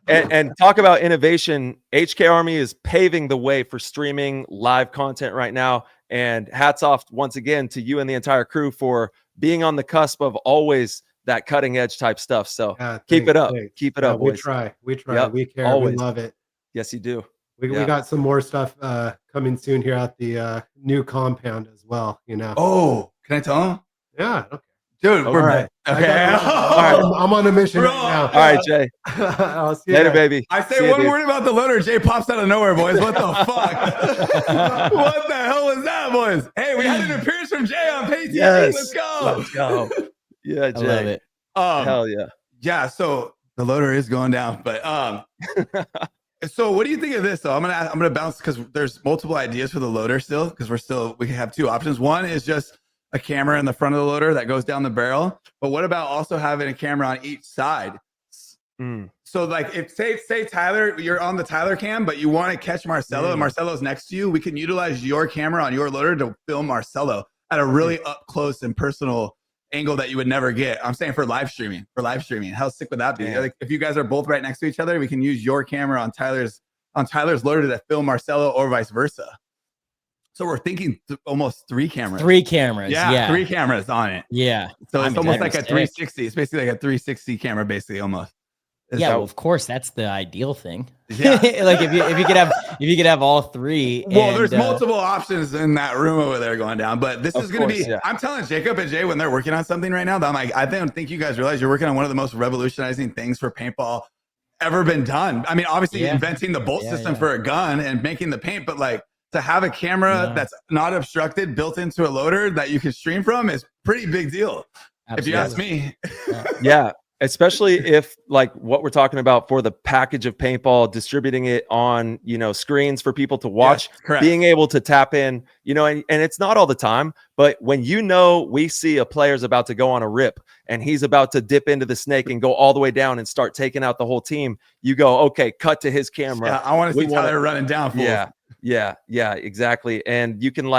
And talk about innovation. HK Army is paving the way for streaming live content right now. And hats off once again to you and the entire crew for being on the cusp of always that cutting edge type stuff. So keep it up. Thanks. Keep it up, boys. We try. Yep, We care. always. We love it. Yes, you do. We got some more stuff coming soon here at the new compound as well. Oh, can I tell him? Yeah. Okay. Dude, we're right. okay. I'm on a mission right now. All right, Jay. I'll see you Later, guys. baby. I say See ya, one dude. word about the loader. Jay pops out of nowhere, boys. What the fuck? What the hell was that, boys? Hey, we had an appearance from Jay on PTG. Yes. Let's go. Let's go. Yeah, I Jay. love it. Hell yeah. Yeah, so the loader is going down, but so what do you think of this though? I'm gonna bounce because there's multiple ideas for the loader still, because we have two options. One is just a camera in the front of the loader that goes down the barrel, but what about also having a camera on each side? So like if say Tyler, you're on the Tyler cam, but you want to catch Marcelo and Marcelo's next to you, we can utilize your camera on your loader to film Marcelo at a really up close and personal angle that you would never get. I'm saying for live streaming. How sick would that be? Like if you guys are both right next to each other, we can use your camera on Tyler's loader to film Marcelo or vice versa. So we're thinking almost 3 cameras. 3 cameras. Yeah, 3 cameras on it. Yeah. So it's almost like a sick. 360. It's basically like a 360 camera, basically almost. Yeah, well, of course, that's the ideal thing. Yeah. Like if you could have all 3. Well, there's multiple options in that room over there going down, but this is going to be. Yeah. I'm telling Jacob and Jay when they're working on something right now, that I'm like, I don't think you guys realize you're working on one of the most revolutionizing things for paintball ever been done. I mean, obviously inventing the bolt system for a gun and making the paint, but like to have a camera that's not obstructed built into a loader that you can stream from is pretty big deal. Absolutely. If you ask me. Yeah. Especially if like what we're talking about for the package of paintball, distributing it on, screens for people to watch, being able to tap in, and it's not all the time, but when we see a player's about to go on a rip and he's about to dip into the snake and go all the way down and start taking out the whole team, you go, okay, cut to his camera. Yeah, I want to see Tyler running down. Fools. Yeah, exactly. And you can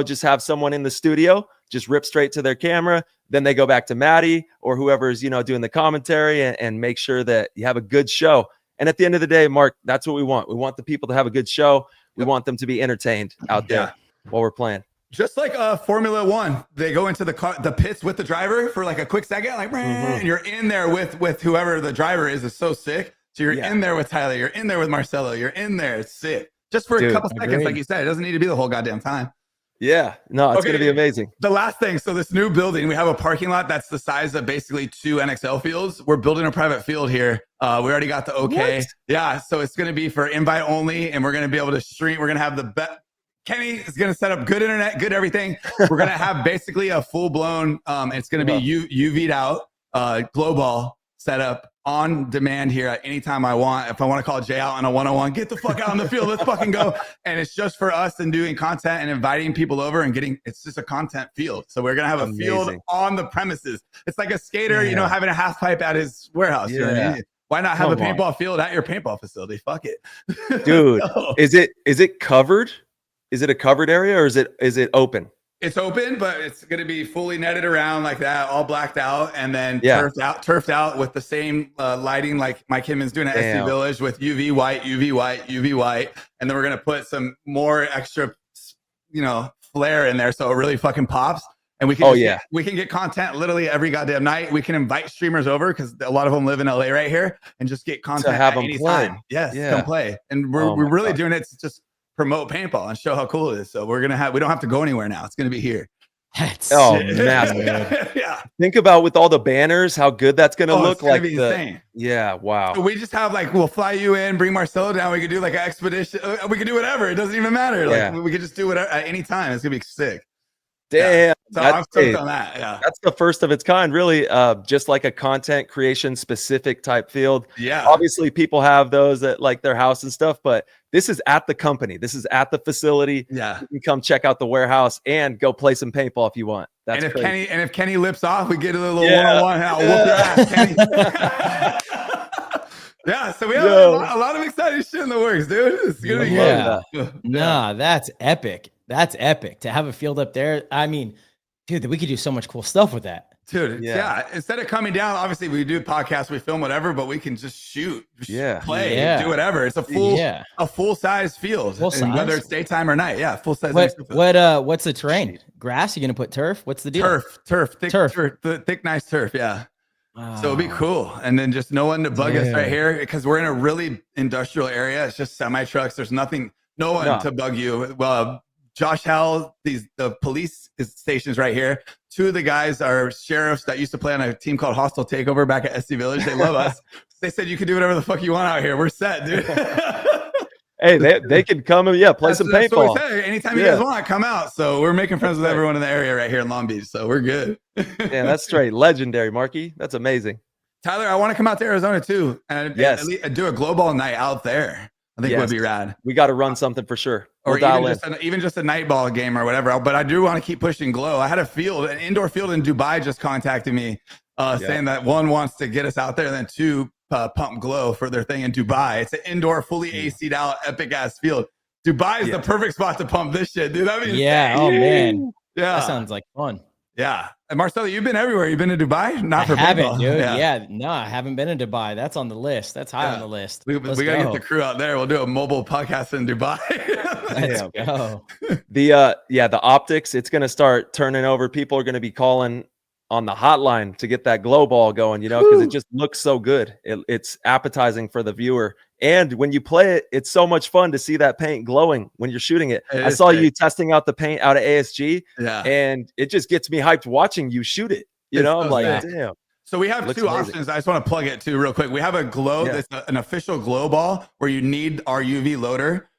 just have someone in the studio, just rip straight to their camera. Then they go back to Maddie or whoever's, doing the commentary and make sure that you have a good show. And at the end of the day, Mark, that's what we want. We want the people to have a good show. We want them to be entertained out there while we're playing. Just like Formula One, they go into the pits with the driver for like a quick second, like, and you're in there with whoever the driver is so sick. So you're in there with Tyler, you're in there with Marcelo, you're in there. It's sick. Just for a couple seconds, like you said, it doesn't need to be the whole goddamn time. Yeah, no, it's going to be amazing. The last thing, so this new building, we have a parking lot that's the size of basically 2 NXL fields. We're building a private field here. We already got the okay. What? Yeah, so it's going to be for invite only, and we're going to be able to stream. We're going to have Kenny is going to set up good internet, good everything. We're going to have basically a full-blown, it's going to be UV'd out, glow ball setup on demand here at any time I want. If I want to call Jay out on a 101, get the fuck out on the field. Let's fucking go. And it's just for us and doing content and inviting people over and it's just a content field. So we're going to have a field on the premises. It's like a skater, having a half pipe at his warehouse. You know what I mean? Why not have a paintball field at your paintball facility? Fuck it. Dude, is it covered? Is it a covered area or is it open? It's open, but it's going to be fully netted around like that, all blacked out, and then turfed out with the same lighting like Mike Himmon's doing at SC Village with UV white, and then we're going to put some more extra, flare in there so it really fucking pops. And we can we can get content literally every goddamn night. We can invite streamers over because a lot of them live in LA right here, and just get content to have at them any play. time. Yes, come play. And we're really doing it to just promote paintball and show how cool it is. So we don't have to go anywhere now. It's going to be here. That's massive. Yeah. Think about with all the banners, how good that's going to look. It's be insane. Yeah. Wow. So we just have we'll fly you in, bring Marcelo down. We could do like an expedition. We could do whatever. It doesn't even matter. Like we could just do whatever at any time. It's going to be sick. Damn. So I'm stoked on that. Yeah. That's the first of its kind, really. Just like a content creation specific type field. Yeah. Obviously, people have those at like their house and stuff, but this is at the company. This is at the facility. Yeah. You can come check out the warehouse and go play some paintball if you want. That's crazy. If Kenny lips off, we get a little one-on-one. I'll whoop your ass, Kenny. Yeah, so we have a lot of exciting shit in the works, dude. It's gonna be good. Nah, that's epic. That's epic to have a field up there. I mean, Dude, we could do so much cool stuff with that. Dude, yeah. Instead of coming down, obviously we do podcasts, we film whatever, but we can just shoot, play, do whatever. It's a full size field, and whether it's daytime or night. Yeah, full size. What's the terrain? Grass? You gonna put turf? What's the deal? Turf, thick, nice turf. Yeah. So it'll be cool, and then just no one to bug us right here because we're in a really industrial area. It's just semi trucks. There's no one to bug you. Well, Josh Howell, the police stations right here. Two of the guys are sheriffs that used to play on a team called Hostile Takeover back at SC Village. They love us. They said you can do whatever the fuck you want out here. We're set, dude. Hey, they can come and play some paintball. That's what we say. Anytime you guys want, come out. So we're making friends with everyone in the area right here in Long Beach. So we're good. Yeah, that's straight legendary, Marky. That's amazing. Tyler, I want to come out to Arizona too and do a glow ball night out there. I think it would be rad. We got to run something for sure. Or even just a night ball game or whatever. But I do want to keep pushing glow. I had an indoor field in Dubai just contacted me saying that one wants to get us out there and then two pump glow for their thing in Dubai. It's an indoor, fully AC'd out, epic ass field. Dubai is the perfect spot to pump this shit, dude. That means oh man. Yeah. That sounds like fun. Yeah. And Marcelo, you've been everywhere. You've been to Dubai? Not for paintball. Dude. Yeah. No, I haven't been in Dubai. That's on the list. That's high on the list. We got to get the crew out there. We'll do a mobile podcast in Dubai. Let's go. The optics, it's going to start turning over. People are going to be calling on the hotline to get that glow ball going, because it just looks so good. It's appetizing for the viewer. And when you play it, it's so much fun to see that paint glowing when you're shooting it. I saw you testing out the paint out of ASG, and it just gets me hyped watching you shoot it. I'm like, damn. So we have two options. I just want to plug it too real quick. We have a glow that's an official glow ball where you need our UV loader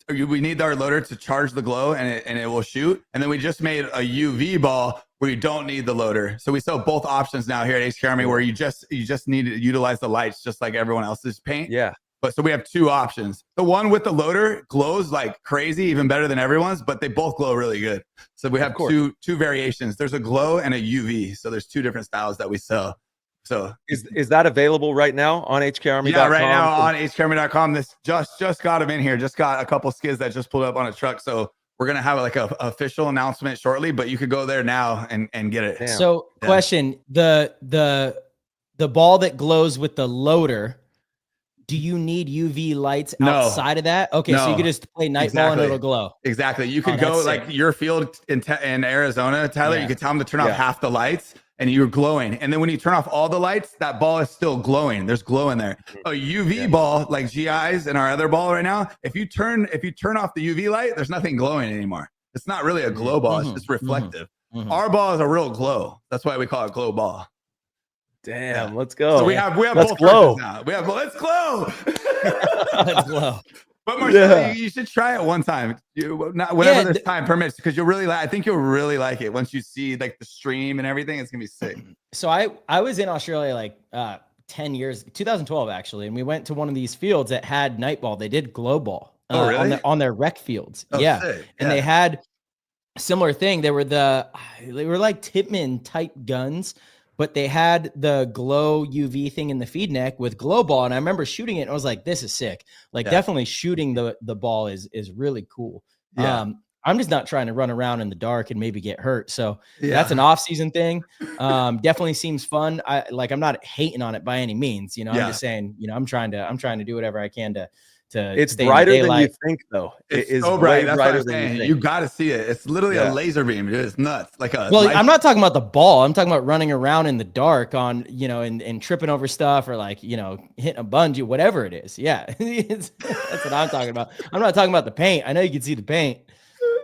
we need our loader to charge the glow and it will shoot. And then we just made a UV ball where you don't need the loader. So we sell both options now here at HK Army where you just need to utilize the lights just like everyone else's paint. Yeah. But so we have two options. The one with the loader glows like crazy, even better than everyone's, but they both glow really good. So we have two variations. There's a glow and a UV. So there's two different styles that we sell. So is that available right now on HKArmy.com? Yeah, right now on HKArmy.com. This just got them in here. Just got a couple skids that just pulled up on a truck. So we're gonna have like a official announcement shortly, but you could go there now and get it. Damn. So question, the ball that glows with the loader, do you need UV lights outside of that? Okay, so you could just play night ball and it'll glow. Exactly. You could go like your field in Arizona, Tyler. You could tell them to turn off half the lights and you're glowing. And then when you turn off all the lights, that ball is still glowing. There's glow in there. A UV ball like GI's and our other ball right now, if you turn off the UV light, there's nothing glowing anymore. It's not really a glow ball. It's just reflective. Our ball is a real glow. That's why we call it glow ball. Damn, let's go. So we have let's both glow now. Let's glow. Let's glow. But Marcelo, you should try it one time. Whenever this time permits, because I think you'll really like it once you see like the stream and everything. It's gonna be sick. So I was in Australia like 10 years, 2012 actually, and we went to one of these fields that had night ball. They did glow ball really? on their rec fields. Sick. And they had a similar thing. They were like Tipman type guns, but they had the glow UV thing in the feed neck with glow ball. And I remember shooting it and I was like, this is sick. Like definitely shooting the ball is really cool. Yeah. I'm just not trying to run around in the dark and maybe get hurt. So that's an off season thing. Definitely seems fun. I'm not hating on it by any means, I'm just saying, I'm trying to do whatever I can to it's brighter than you think though. It's so bright. That's what I'm saying. You got to see it. It's literally a laser beam. Dude. It's nuts. I'm not talking about the ball. I'm talking about running around in the dark on, and tripping over stuff or hitting a bungee, whatever it is. Yeah. That's what I'm talking about. I'm not talking about the paint. I know you can see the paint.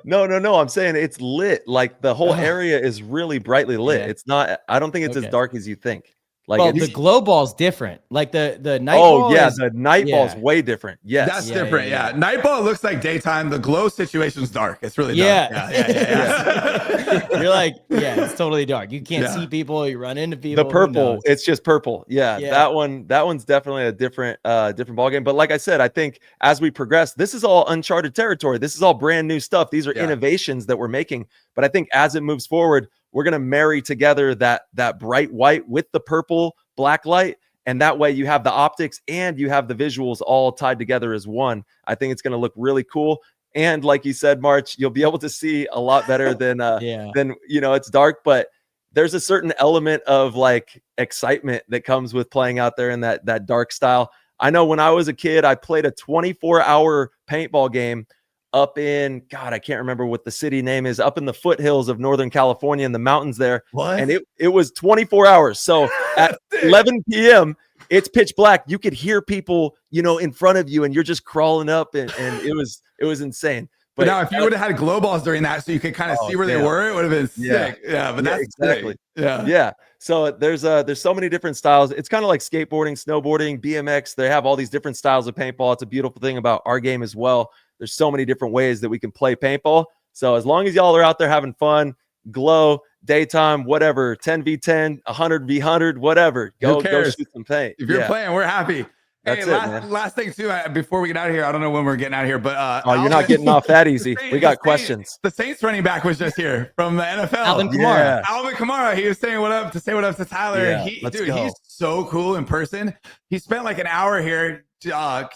No. I'm saying it's lit. Like the whole area is really brightly lit. Yeah. It's not, I don't think it's as dark as you think. Like the glow ball's different. Like the night ball. The night ball's way different. Yes. That's different. Yeah. Night ball looks like daytime. The glow situation's dark. It's really dark. Yeah. You're like, it's totally dark. You can't see people, you run into people. The purple, it's just purple. Yeah. That one's definitely a different ball game. But like I said, I think as we progress, this is all uncharted territory. This is all brand new stuff. These are innovations that we're making. But I think as it moves forward, we're going to marry together that bright white with the purple black light. And that way you have the optics and you have the visuals all tied together as one. I think it's going to look really cool. And like you said, March, you'll be able to see a lot better than it's dark, but there's a certain element of like excitement that comes with playing out there in that dark style. I know when I was a kid, I played a 24-hour paintball game up in, God, I can't remember what the city name is, up in the foothills of Northern California in the mountains there. What? And it was 24 hours. So at 11 p.m., it's pitch black. You could hear people, in front of you, and you're just crawling up, and it was insane. But now, if you would have had glow balls during that, so you could kind of see where they were, it would have been sick. Yeah, but that's exactly. Sick. Yeah. So there's so many different styles. It's kind of like skateboarding, snowboarding, BMX. They have all these different styles of paintball. It's a beautiful thing about our game as well. There's so many different ways that we can play paintball. So as long as y'all are out there having fun, glow, daytime, whatever, 10v10, 100v100, whatever, go shoot some paint. If you're playing, we're happy. That's last thing too, before we get out of here, I don't know when we're getting out of here, but you're not getting off that easy. We got questions. The Saints running back was just here from the NFL. Alvin Kamara. Alvin Kamara. He was saying what up to Tyler. Yeah, He's so cool in person. He spent like an hour here, got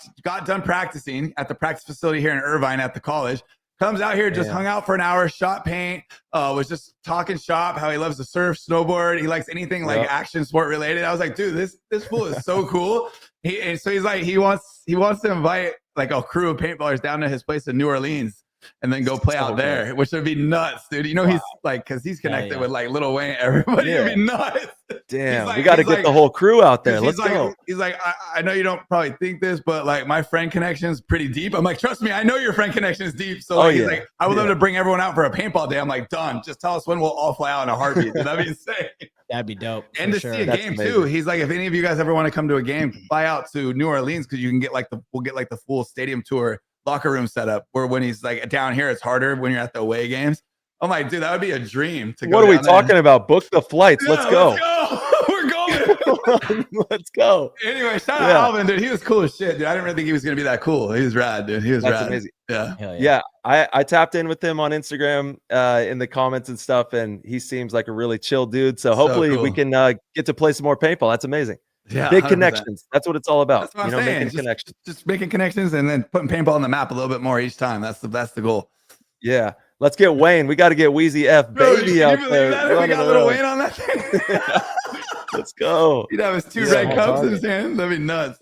done practicing at the practice facility here in Irvine at the college. Comes out here, just hung out for an hour, shot paint, was just talking shop, how he loves to surf, snowboard. He likes anything like action sport related. I was like, dude, this fool is so cool. He's like, he wants to invite like a crew of paintballers down to his place in New Orleans and then go play out there, which would be nuts, dude. He's like, because he's connected with like Lil Wayne, everybody would be nuts. Damn, we got to get the whole crew out there. Let's go. He's like, I know you don't probably think this, but like my friend connection is pretty deep. I'm like, trust me, I know your friend connection is deep. So he's like, I would love to bring everyone out for a paintball day. I'm like, done. Just tell us when we'll all fly out in a heartbeat. That'd be insane. That'd be dope. And to see a game too. He's like, if any of you guys ever want to come to a game, fly out to New Orleans because you can get we'll get the full stadium tour locker room setup. Where when he's like down here, it's harder when you're at the away games. I'm like, dude, that would be a dream to go. What are we talking about? Book the flights. Yeah, let's go. We're going. Let's go. Anyway, shout out Alvin, dude. He was cool as shit, dude. I didn't really think he was gonna be that cool. He was rad, dude. He was rad. Amazing. Yeah. I tapped in with him on Instagram in the comments and stuff, and he seems like a really chill dude. So hopefully we can get to play some more paintball. That's amazing. Yeah, big 100%. Connections. That's what it's all about. That's what I'm saying. Making connections. Just making connections and then putting paintball on the map a little bit more each time. That's the goal. Yeah. Let's get Wayne. We got to get Wheezy F baby out there. We got Little Wayne on that thing. Let's go. He'd have his two red cups in his hand. That'd be nuts.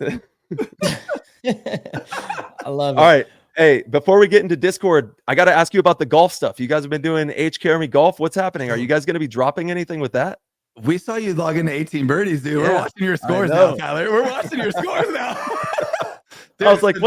I love it. All right. Hey, before we get into Discord, I got to ask you about the golf stuff. You guys have been doing HK Army golf. What's happening? Are you guys going to be dropping anything with that? We saw you log into 18 birdies, dude. We're watching your scores now, Tyler. We're watching your scores now. Dude, I was like,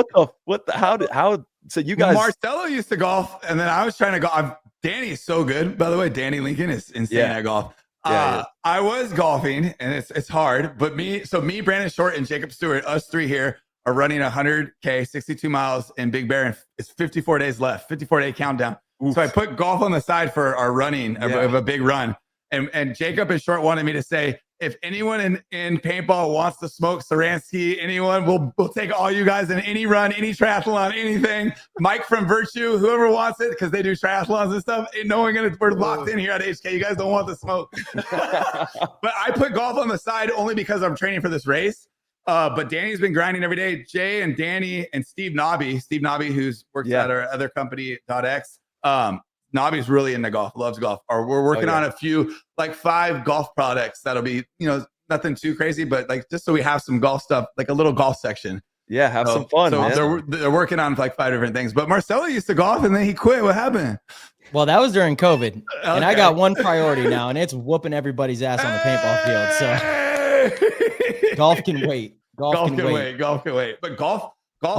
how? So you guys, Marcelo used to golf, and then I was trying to golf. Danny is so good, by the way. Danny Lincoln is insane at golf. I was golfing, and it's hard. But me, Brandon Short, and Jacob Stewart, us three here are running 100K, 62 miles in Big Bear, and it's 54 days left, 54-day countdown. Oof. So I put golf on the side for our running of a big run. And Jacob and Short wanted me to say, if anyone in paintball wants to smoke Saransky, anyone, we'll take all you guys in any run, any triathlon, anything. Mike from Virtue, whoever wants it, because they do triathlons and stuff. Ain't no one we're locked in here at HK. You guys don't want the smoke. But I put golf on the side only because I'm training for this race. But Danny's been grinding every day. Jay and Danny and Steve Nobby, who's works at our other company, .x. Nobby's really into golf, loves golf. Or we're working on a few, like 5 golf products that'll be, nothing too crazy, but like just so we have some golf stuff, like a little golf section. Yeah, have some fun. So man. they're working on like 5 different things. But Marcelo used to golf and then he quit. What happened? Well, that was during COVID, and I got one priority now, and it's whooping everybody's ass on the paintball field. So golf can wait. Golf can wait. But golf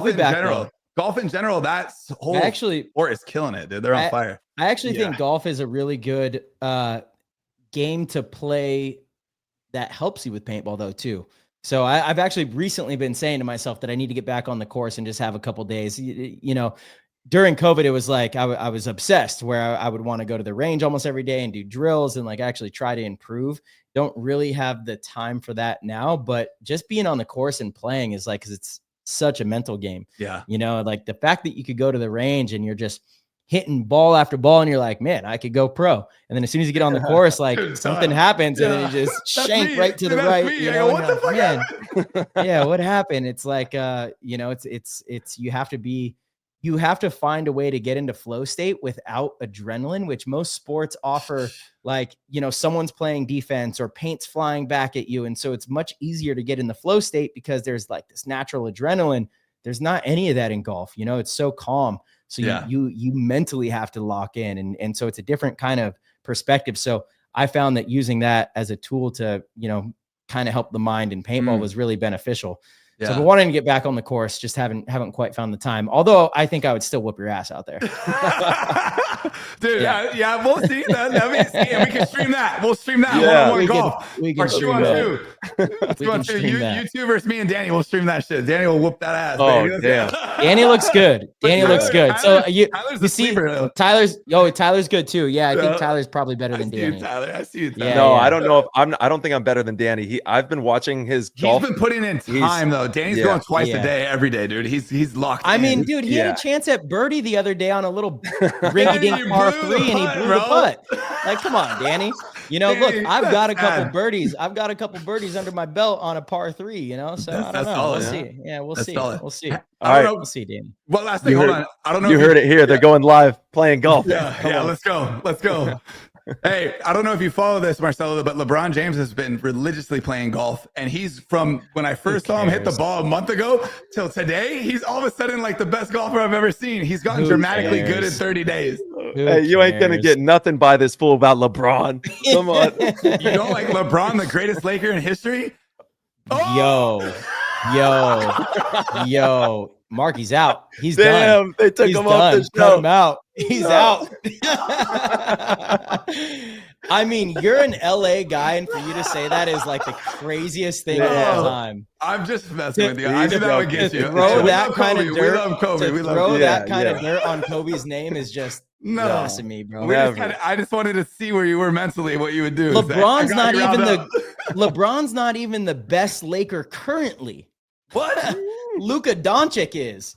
in general. Golf in general, that's whole sport is killing it, dude. They're on fire. I actually think golf is a really good game to play that helps you with paintball, though, too. So I've actually recently been saying to myself that I need to get back on the course and just have a couple days. During COVID, it was like I was obsessed where I would want to go to the range almost every day and do drills and like actually try to improve. Don't really have the time for that now, but just being on the course and playing is like, because it's such a mental game. Yeah. Like the fact that you could go to the range and you're just hitting ball after ball and you're like, man, I could go pro. And then as soon as you get on the course, like something happens and then you just shank right to the right. What the fuck happened? Yeah, what happened? It's like, it's you have to be you have to find a way to get into flow state without adrenaline, which most sports offer. Like, you know, someone's playing defense or paint's flying back at you. And so it's much easier to get in the flow state because there's like this natural adrenaline. There's not any of that in golf. You know, it's so calm. So you mentally have to lock in. And so it's a different kind of perspective. So I found that using that as a tool to, you know, kind of help the mind in paintball was really beneficial. So we're wanting to get back on the course, just haven't quite found the time. Although I think I would still whoop your ass out there. Dude, we'll see. We can stream that. We'll stream that. Yeah. We can stream that. You versus me and Danny will stream that shit. Danny will whoop that ass. Oh, baby. damn. Danny looks good. Danny looks good. So you see, sleeper. Tyler's good too. Yeah, I think Tyler's probably better than Danny. I see you, Tyler. Yeah, No, I don't know if I don't think I'm better than Danny. I've been watching his golf. He's been putting in time though. Danny's going twice a day, every day, dude. He's locked. I mean, dude, he had a chance at birdie the other day on a little rinky-dink par 3, and he blew the putt. Like, come on, Danny. You know, look, I've got a couple birdies. I've got a couple birdies under my belt on a par 3. You know, so I don't know. Solid, we'll see. Yeah, we'll see. Solid. We'll see. All right, we'll see, Danny. Well, last thing, hold on. I don't know. You heard it here. They're going live playing golf. Let's go. Hey, I don't know if you follow this, Marcelo, but LeBron James has been religiously playing golf, and he's from when I first saw him hit the ball a month ago till today, he's all of a sudden like the best golfer I've ever seen. He's gotten dramatically good in 30 days. Hey, you ain't gonna get nothing by this fool about LeBron. Come on. You don't like LeBron, the greatest Laker in history? Oh! Yo. Marky's out. He's Damn, done. they took He's him done. off the show. Cut him out. He's out. I mean, you're an LA guy, and for you to say that is like the craziest thing of all time. I'm just messing with you. I knew that would get you. Throw that kind of dirt. We love Kobe. We love that kind of dirt on Kobe's name is just awesome, me, bro. I just wanted to see where you were mentally, what you would do. LeBron's not even the best Laker currently. What? Luka Doncic is.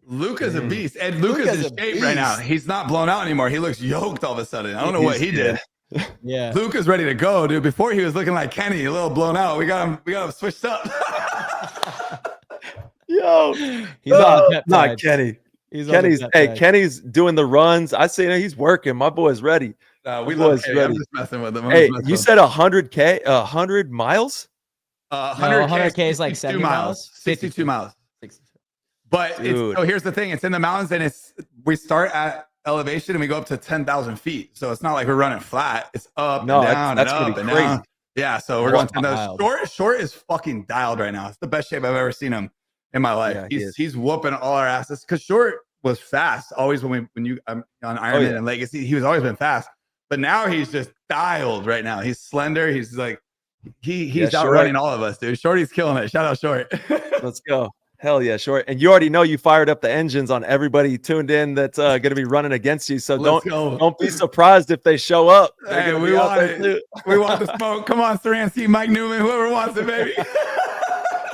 Luka's a beast. And Luka's in shape right now. He's not blown out anymore. He looks yoked all of a sudden. I don't know what he did. Yeah. Luka's ready to go, dude. Before he was looking like Kenny, a little blown out. We got him switched up. Yo. He's not Kenny. Kenny's doing the runs. I say he's working. My boy's ready. We love Kenny. I'm just messing with him. Hey, you said 100K, 100 miles? 100K is like 70 miles. 62 miles. But so here's the thing. It's in the mountains, and we start at elevation and we go up to 10,000 feet. So it's not like we're running flat. It's up and down and up and down. Yeah, so we're going 10,000. Short is fucking dialed right now. It's the best shape I've ever seen him in my life. Yeah, he's whooping all our asses because Short was fast. Always when you on Ironman and Legacy, he was always been fast. But now he's just dialed right now. He's slender. He's like he's outrunning all of us, dude. Shorty's killing it. Shout out Short. Let's go. Hell yeah, Short. And you already know you fired up the engines on everybody tuned in that's going to be running against you. So don't be surprised if they show up. Hey, we want it. We want the smoke. Come on, Saransky, Mike Newman, whoever wants it, baby.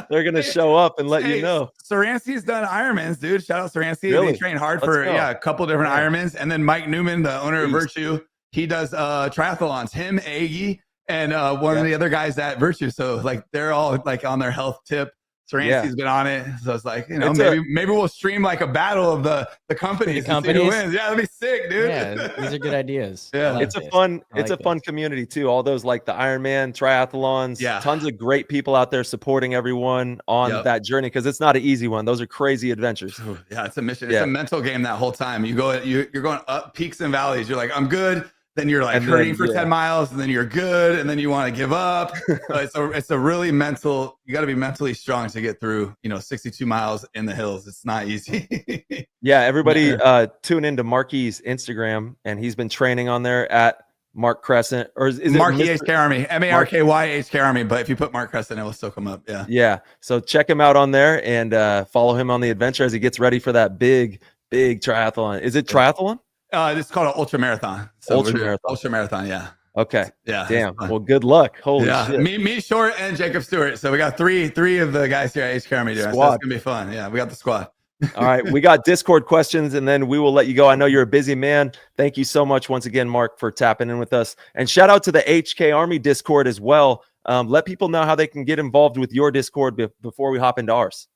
They're going to show up and let you know. Saransky's done Ironmans, dude. Shout out Saransky. Really? They train hard for a couple different Ironmans. And then Mike Newman, the owner of Virtue, he does triathlons. Him, Aggie, and one of the other guys at Virtue. So like they're all like on their health tip. Saransky's been on it, so it's like, maybe we'll stream like a battle of the companies. And see who wins. Yeah, that'd be sick, dude. Yeah, these are good ideas. Yeah, it's a fun community too. All those like the Ironman triathlons. Yeah, tons of great people out there supporting everyone on that journey because it's not an easy one. Those are crazy adventures. Yeah, it's a mission. It's a mental game that whole time. You're going up peaks and valleys. You're like, I'm good. Then you're like hurting for 10 miles, and then you're good, and then you want to give up. It's a really mental. You got to be mentally strong to get through, 62 miles in the hills. It's not easy. Yeah, everybody tune into Marky's Instagram, and he's been training on there at Mark Kressin, or is it Marky HK Army, Marky HK Army? But if you put Mark Kressin, it will still come up. Yeah. So check him out on there and follow him on the adventure as he gets ready for that big triathlon. Is it triathlon? It's called an ultra marathon. Ultra marathon, yeah. Okay. Yeah. Damn. Well, good luck. Holy shit. Me, Short, and Jacob Stewart. So we got three of the guys here at HK Army. So it's gonna be fun. Yeah, we got the squad. All right. We got Discord questions, and then we will let you go. I know you're a busy man. Thank you so much once again, Mark, for tapping in with us. And shout out to the HK Army Discord as well. Let people know how they can get involved with your Discord before we hop into ours.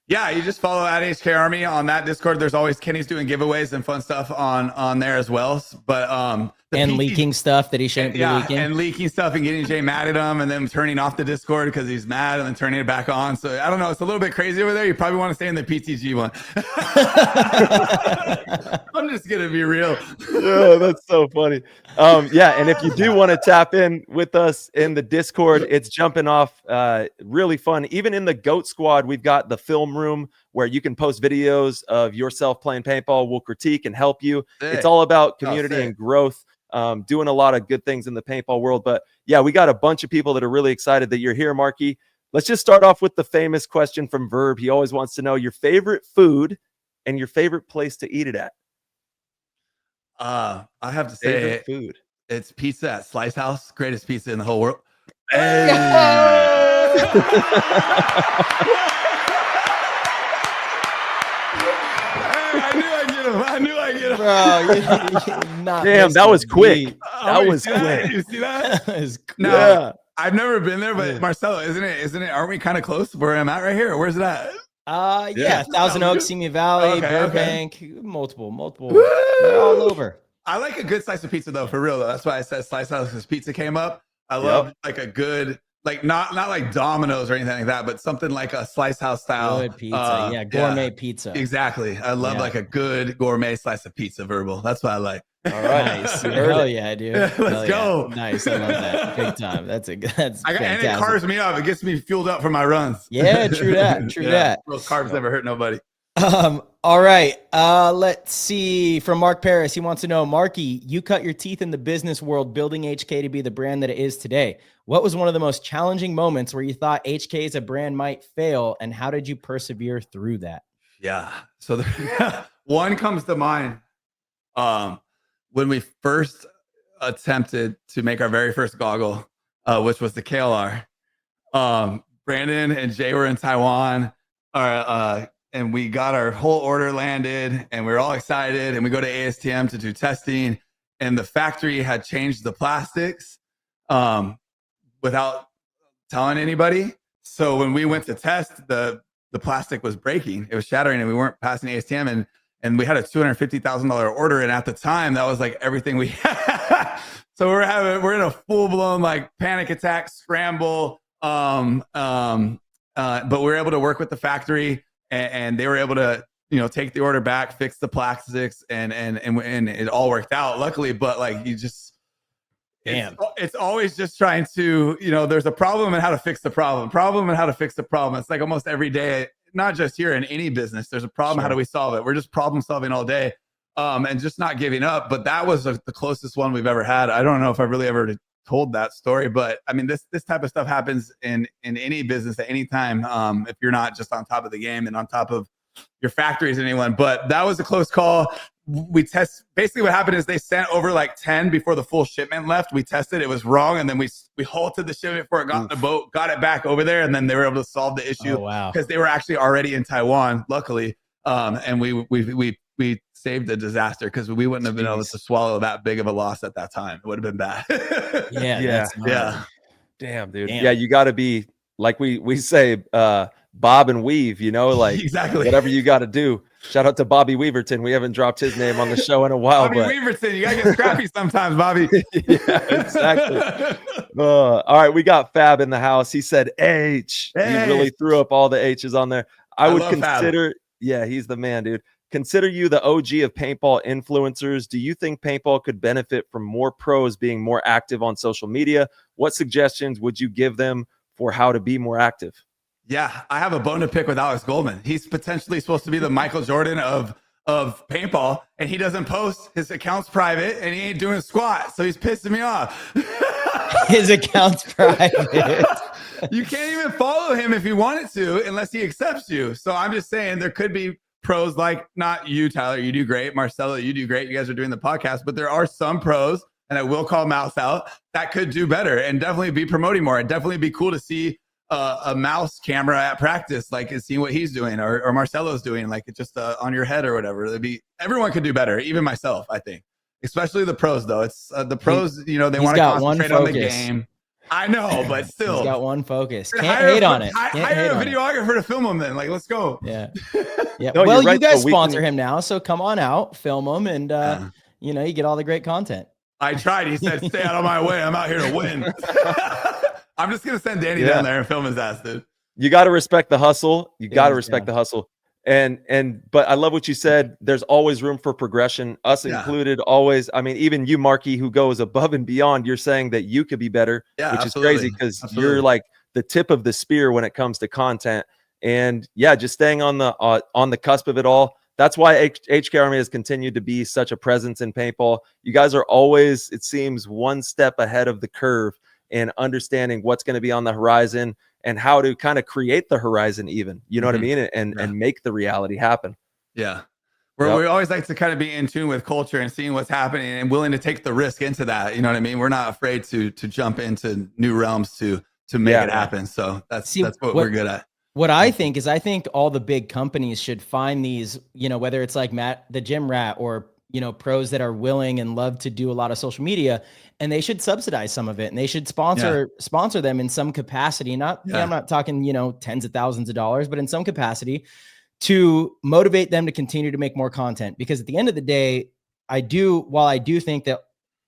Yeah, you just follow at HK Army on that Discord. There's always Kenny's doing giveaways and fun stuff on there as well. But leaking stuff that he shouldn't be leaking. And leaking stuff and getting Jay mad at him and then turning off the Discord because he's mad and then turning it back on. So I don't know. It's a little bit crazy over there. You probably want to stay in the PTG one. I'm just gonna be real. Oh, that's so funny. Yeah, and if you do want to tap in with us in the Discord, it's jumping off really fun. Even in the GOAT squad, we've got the film room where you can post videos of yourself playing paintball. We'll critique and help you. It's all about community and growth. Doing a lot of good things in the paintball world. But yeah, we got a bunch of people that are really excited that you're here, Marky. Let's just start off with the famous question from Verb. He always wants to know your favorite food and your favorite place to eat it at. I have to say food. It's pizza at Slice House. Greatest pizza in the whole world. Hey. I knew I'd get him. Bro, damn, that was quick. That was quick. You see that? No, I've never been there, but Marcelo, isn't it? Aren't we kind of close where I'm at right here? Where's it at? Yeah, Thousand Oaks, Simi Valley, Burbank, multiple. They're all over. I like a good slice of pizza though, for real though. That's why I said Slice House because pizza came up. I love like a good, like not like Domino's or anything like that, but something like a Slice House style. Good pizza, gourmet pizza. Exactly. I love like a good gourmet slice of pizza. Verbal. That's what I like. All right, nice. Hell yeah, dude. Let's go. Nice. I love that. Big time. That's fantastic. And it carbs me up. It gets me fueled up for my runs. Yeah, true that. True that. Those carbs never hurt nobody. All right. Let's see. From Mark Paris, he wants to know, Marky, you cut your teeth in the business world building HK to be the brand that it is today. What was one of the most challenging moments where you thought HK as a brand might fail, and how did you persevere through that? Yeah. So one comes to mind. When we first attempted to make our very first goggle, which was the KLR, Brandon and Jay were in Taiwan, and we got our whole order landed, and we were all excited. And we go to ASTM to do testing, and the factory had changed the plastics without telling anybody. So when we went to test, the plastic was breaking; it was shattering, and we weren't passing ASTM. And we had a $250,000 order, and at the time, that was like everything we had. So we're in a full blown like panic attack scramble. But we were able to work with the factory, and they were able to take the order back, fix the plastics, and it all worked out luckily. But like you just, it's always just trying to there's a problem and how to fix the problem. It's like almost every day. Not just here, in any business, there's a problem. Sure. How do we solve it? We're just problem solving all day, and just not giving up. But that was the closest one we've ever had. I don't know if I've really ever told that story, but I mean, this type of stuff happens in any business at any time. If you're not just on top of the game and on top of your factories and anyone, but that was a close call. We test. Basically what happened is they sent over like 10 before the full shipment left. We tested, it was wrong. And then we halted the shipment before it got in the boat, got it back over there. And then they were able to solve the issue because they were actually already in Taiwan, luckily. And we saved the disaster because we wouldn't have been able to swallow that big of a loss at that time. It would have been bad. Yeah. Damn, dude. Damn. Yeah. You got to be like we say, bob and weave, like exactly whatever you got to do. Shout out to Bobby Weaverton. We haven't dropped his name on the show in a while. Bobby Weaverton, you gotta get scrappy sometimes, Bobby. Yeah, exactly. All right, we got Fab in the house. He said H. He really threw up all the H's on there. I would consider, he's the man, dude. Consider you the OG of paintball influencers. Do you think paintball could benefit from more pros being more active on social media? What suggestions would you give them for how to be more active? Yeah, I have a bone to pick with Alex Goldman. He's potentially supposed to be the Michael Jordan of paintball, and he doesn't post. His account's private, and he ain't doing squat, so he's pissing me off. His account's private. You can't even follow him if you wanted to unless he accepts you. So I'm just saying there could be pros like, not you, Tyler, you do great. Marcelo, you do great. You guys are doing the podcast, but there are some pros, and I will call Mouse out, that could do better and definitely be promoting more. It'd definitely be cool to see a mouse camera at practice, like and see what he's doing or Marcelo's doing, like it's just on your head or whatever. Everyone could do better, even myself, I think. Especially the pros, though. It's the pros, they want to concentrate on the game. I know, but He's still. got one focus. Can't hate on it. Can't Hire hate a on it. videographer to film him then. Like, let's go. Yeah. Yeah. No, Well, you're right, you guys though. We sponsor can- him now, so come on out, film him, and you know, you get all the great content. I tried. He said, stay out of my way. I'm out here to win. I'm just going to send Danny down there and film his ass, dude. You got to respect the hustle. You got to Yeah. respect the hustle. But I love what you said. There's always room for progression, us included. Always. I mean, even you, Marky, who goes above and beyond. You're saying that you could be better, which is crazy because you're like the tip of the spear when it comes to content. And yeah, just staying on the cusp of it all. That's why HK Army has continued to be such a presence in paintball. You guys are always, it seems, one step ahead of the curve in understanding what's going to be on the horizon and how to kind of create the horizon even, you know what I mean? And make the reality happen. Yeah. We always like to kind of be in tune with culture and seeing what's happening and willing to take the risk into that. You know what I mean? We're not afraid to jump into new realms to make it happen. So that's what we're good at. What I think is, I think all the big companies should find these, you know, whether it's like Matt, the Gym Rat, or, you know, pros that are willing and love to do a lot of social media, and they should subsidize some of it, and they should sponsor them in some capacity. I'm not talking, you know, tens of thousands of dollars, but in some capacity to motivate them to continue to make more content. Because at the end of the day, while I do think that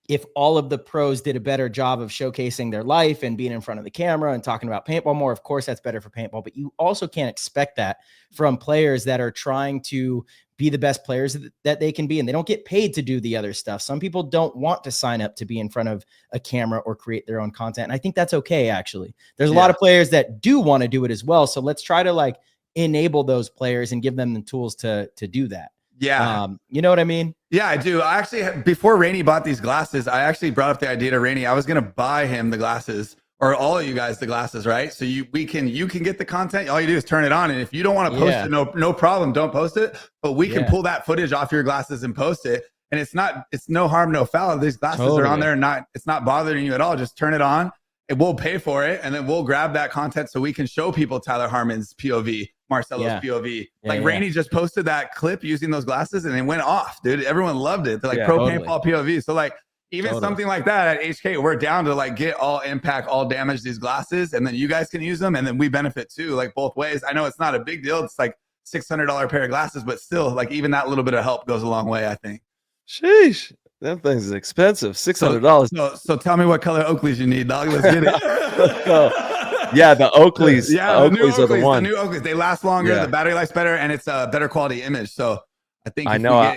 if all of the pros did a better job of showcasing their life and being in front of the camera and talking about paintball more, of course, that's better for paintball. But you also can't expect that from players that are trying to be the best players that they can be. And they don't get paid to do the other stuff. Some people don't want to sign up to be in front of a camera or create their own content. And I think that's okay, actually. There's a lot of players that do want to do it as well. So let's try to like enable those players and give them the tools to do that. Yeah. You know what I mean? Yeah, I do. I actually, before Rainey bought these glasses, I actually brought up the idea to Rainey. I was going to buy him the glasses, or all of you guys the glasses, right? So you can get the content. All you do is turn it on. And if you don't want to post it, no problem. Don't post it. But we can pull that footage off your glasses and post it. And it's no harm, no foul. These glasses are on there and it's not bothering you at all. Just turn it on. And we'll pay for it. And then we'll grab that content so we can show people Tyler Harmon's POV, Marcelo's POV. Rainey just posted that clip using those glasses and it went off, dude. Everyone loved it. They're like paintball POV. So like even something like that at HK, we're down to like get all impact, all damage these glasses, and then you guys can use them and then we benefit too, like both ways. I know it's not a big deal. It's like $600 pair of glasses, but still like even that little bit of help goes a long way, I think. Sheesh. That thing's expensive. $600. So tell me what color Oakleys you need, dog. Let's get it. Let's go. Yeah, the Oakleys. Yeah, the Oakleys are the one. The new Oakleys. They last longer. The battery life's better, and it's a better quality image. So I think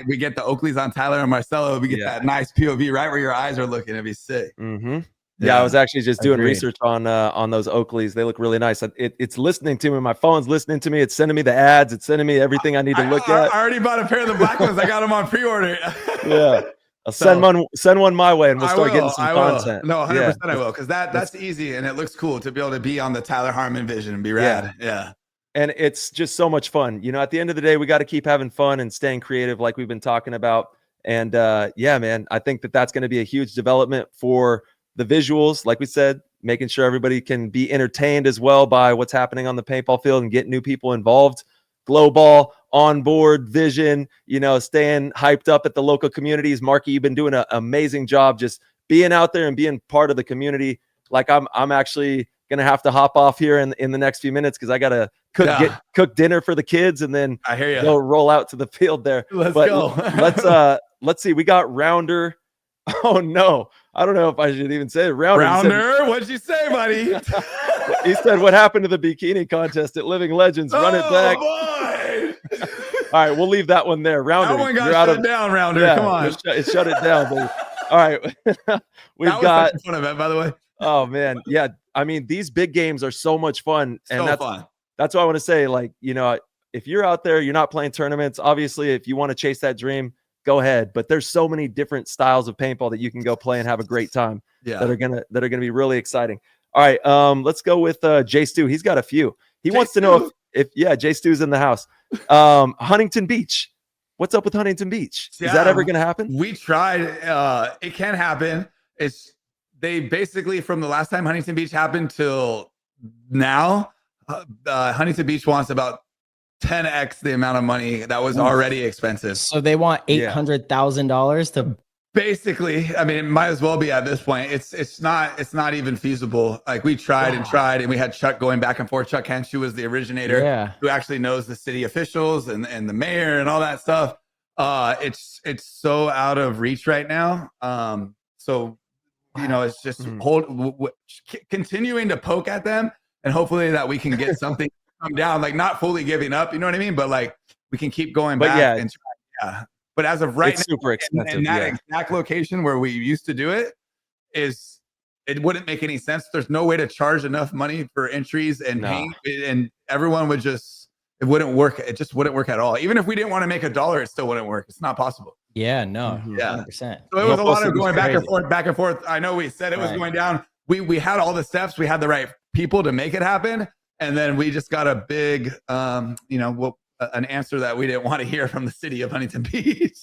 we get the Oakleys on Tyler and Marcelo, we get that nice POV right where your eyes are looking. It'd be sick. Mm-hmm. Yeah, I was actually just doing research on those Oakleys. They look really nice. It's listening to me. My phone's listening to me. It's sending me the ads. It's sending me everything I need to look at. I already bought a pair of the black ones. I got them on pre-order. Yeah. I'll send one my way and we'll start getting some content. No, 100% I will, because that's easy and it looks cool to be able to be on the Tyler Harmon vision and be rad. Yeah. And it's just so much fun. You know, at the end of the day, we got to keep having fun and staying creative like we've been talking about. And yeah, man, I think that's going to be a huge development for the visuals. Like we said, making sure everybody can be entertained as well by what's happening on the paintball field and get new people involved. Glow ball, onboard vision, you know, staying hyped up at the local communities. Marky, you've been doing an amazing job just being out there and being part of the community. Like I'm actually gonna have to hop off here in the next few minutes because I gotta cook dinner for the kids and then I hear you. Go roll out to the field there. Let's go. let's see. We got Rounder. Oh no, I don't know if I should even say it. Rounder, what'd you say, buddy? He said, "What happened to the bikini contest at Living Legends? Run it back." Boy. All right, we'll leave that one there. Rounder, that one got shut down. Rounder, come on, shut it down. Baby. All right, we've got such a fun event, by the way. Oh man, yeah. I mean, these big games are so much fun, and so fun. That's what I want to say. Like, you know, if you're out there, you're not playing tournaments. Obviously, if you want to chase that dream, go ahead. But there's so many different styles of paintball that you can go play and have a great time. Yeah, that are gonna be really exciting. All right, let's go with Jay Stu. He's got a few. He wants to know if Jay Stu's in the house. Huntington Beach. What's up with Huntington Beach? Is that ever going to happen? We tried. It can happen. They basically, from the last time Huntington Beach happened till now, Huntington Beach wants about 10x the amount of money that was already expensive. So they want $800,000 to Basically, I mean, it might as well be at this point. It's not even feasible. Like we tried and we had Chuck going back and forth. Chuck Henshaw was the originator, who actually knows the city officials and the mayor and all that stuff. It's so out of reach right now. So it's just continuing to poke at them, and hopefully that we can get something to come down. Like not fully giving up, you know what I mean? But like we can keep going back and try. But as of right it's now, super expensive. in that exact location where we used to do it, it wouldn't make any sense. There's no way to charge enough money for entries and paint, and everyone would just, it wouldn't work. It just wouldn't work at all. Even if we didn't want to make $1, it still wouldn't work. It's not possible. Yeah, no, 100%. 100%. So it was a lot of going back and forth. I know we said it was Right. going down. We had all the steps. We had the right people to make it happen, and then we just got a big, an answer that we didn't want to hear from the city of Huntington Beach.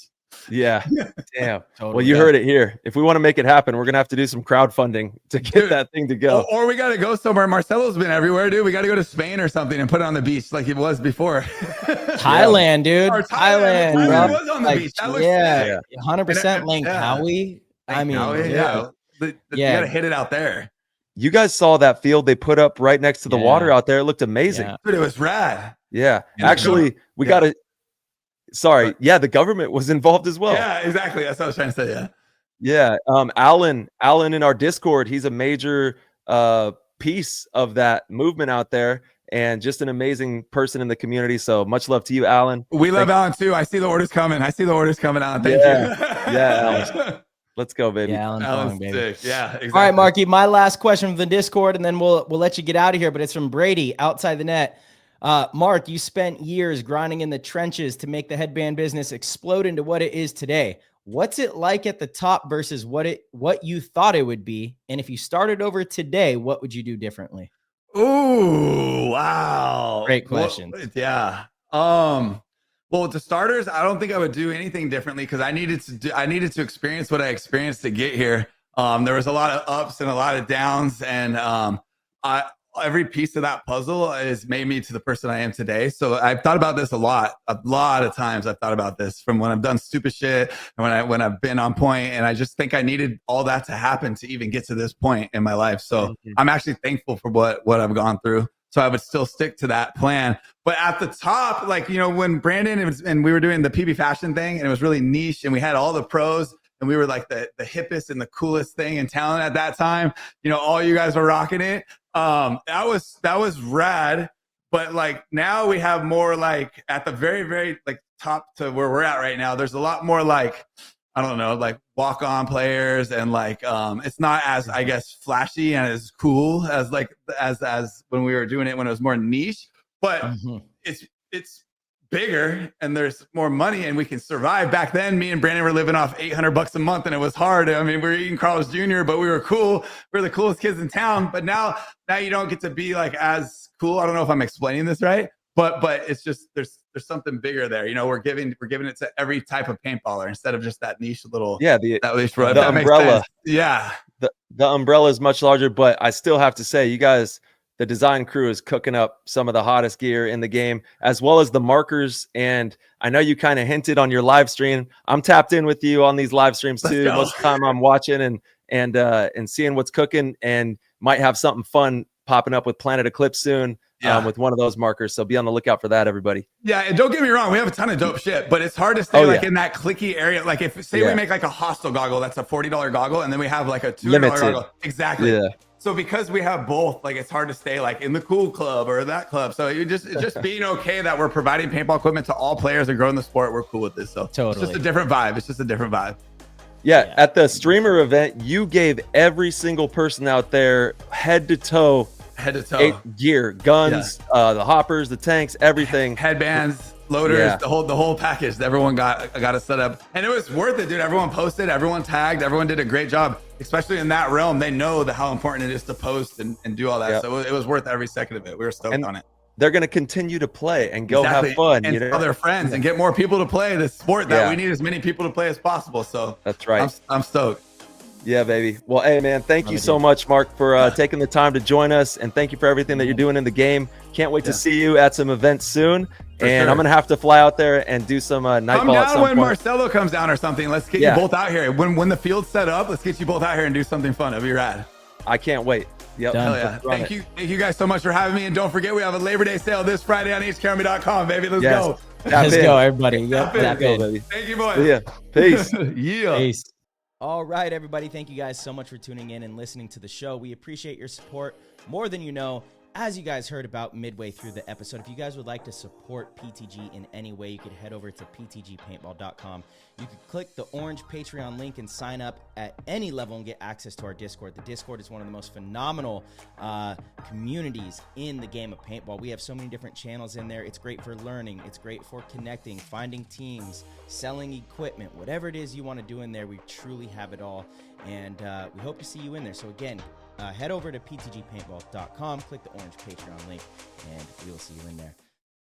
Yeah. Damn. Totally. Well, you heard it here. If we want to make it happen, we're going to have to do some crowdfunding to get that thing to go. Or we got to go somewhere. Marcelo's been everywhere, dude. We got to go to Spain or something and put it on the beach like it was before. Thailand, dude. Or Thailand, Thailand bro. was on the beach. That was 100% Langkawi. I mean, you got to hit it out there. You guys saw that field they put up right next to the water out there. It looked amazing. Yeah. Dude, it was rad. Yeah. Actually, we got to. Sorry. Yeah, the government was involved as well. Yeah, exactly. That's what I was trying to say. Yeah. Alan in our Discord, he's a major piece of that movement out there, and just an amazing person in the community. So much love to you, Alan. We love Alan too. I see the orders coming. Alan. Thank you. Yeah, Alan. Let's go, baby. Yeah, Alan's baby. sick. Yeah, exactly. All right, Marky, my last question from the Discord, and then we'll let you get out of here, but it's from Brady outside the net. Mark, you spent years grinding in the trenches to make the headband business explode into what it is today. What's it like at the top versus what you thought it would be? And if you started over today, what would you do differently? Ooh, wow. Great question. Well, to starters, I don't think I would do anything differently because I needed to experience what I experienced to get here. There was a lot of ups and a lot of downs, and every piece of that puzzle has made me to the person I am today. So I've thought about this a lot of times. I've thought about this from when I've done stupid shit and when I've been on point, and I just think I needed all that to happen to even get to this point in my life. So I'm actually thankful for what I've gone through. So I would still stick to that plan. But at the top, like, when Brandon and we were doing the PB fashion thing, and it was really niche, and we had all the pros, and we were like the hippest and the coolest thing in town at that time. All you guys were rocking it. That was rad. But like now we have more like at the very, very like top to where we're at right now. There's a lot more like, I don't know, like walk-on players, and like it's not as, I guess, flashy and as cool as like as when we were doing it when it was more niche, but it's bigger and there's more money and we can survive. Back then, me and Brandon were living off $800 a month and it was hard. I mean, we were eating Carl's Jr., but we were cool. We were the coolest kids in town. But now you don't get to be like as cool. I don't know if I'm explaining this right, but it's just there's something bigger there. We're giving it to every type of paintballer instead of just that niche little the umbrella. Yeah, the umbrella is much larger, but I still have to say, you guys, the design crew is cooking up some of the hottest gear in the game, as well as the markers. And I know you kind of hinted on your live stream. I'm tapped in with you on these live streams too. Most of the time I'm watching and seeing what's cooking, and might have something fun popping up with Planet Eclipse soon. With one of those markers. So be on the lookout for that, everybody. Yeah, and don't get me wrong, we have a ton of dope shit, but it's hard to stay in that clicky area. Like if we make like a hostel goggle, that's a $40 goggle, and then we have like a $200 goggle. Exactly. Yeah. So because we have both, like it's hard to stay like in the cool club or that club. So it's just being okay that we're providing paintball equipment to all players and growing the sport. We're cool with this. So totally. It's just a different vibe. Yeah, at the streamer event, you gave every single person out there head to toe gear, guns, the hoppers, the tanks, everything, headbands, loaders, the whole package. Everyone got it set up, and it was worth it, dude. Everyone posted, everyone tagged, everyone did a great job. Especially in that realm, they know how important it is to post and do all that. Yep. So it was worth every second of it. We were stoked on it. They're going to continue to play and go have fun, and tell their friends and get more people to play this sport that we need as many people to play as possible. So that's right. I'm stoked. Yeah, baby. Well, hey, man, thank you so much, Mark, for taking the time to join us. And thank you for everything that you're doing in the game. Can't wait to see you at some events soon. I'm gonna have to fly out there and do some night Come ball at down some when point. Marcelo comes down or something. Let's get you both out here. When the field's set up, let's get you both out here and do something fun. It'll be rad. I can't wait. Yep. Done. Hell yeah. Thank you guys so much for having me. And don't forget, we have a Labor Day sale this Friday on hkarmy.com, baby. Let's go. Let's go, everybody. Yep, Tap in. Baby. Thank you, boys. Yeah. Peace. Yeah. Peace. All right, everybody. Thank you guys so much for tuning in and listening to the show. We appreciate your support more than you know. As you guys heard about midway through the episode, if you guys would like to support PTG in any way, you could head over to ptgpaintball.com. You could click the orange Patreon link and sign up at any level and get access to our Discord. The Discord is one of the most phenomenal communities in the game of paintball. We have so many different channels in there. It's great for learning. It's great for connecting, finding teams, selling equipment, whatever it is you want to do in there. We truly have it all, and we hope to see you in there. So again, head over to ptgpaintball.com, click the orange Patreon link, and we will see you in there.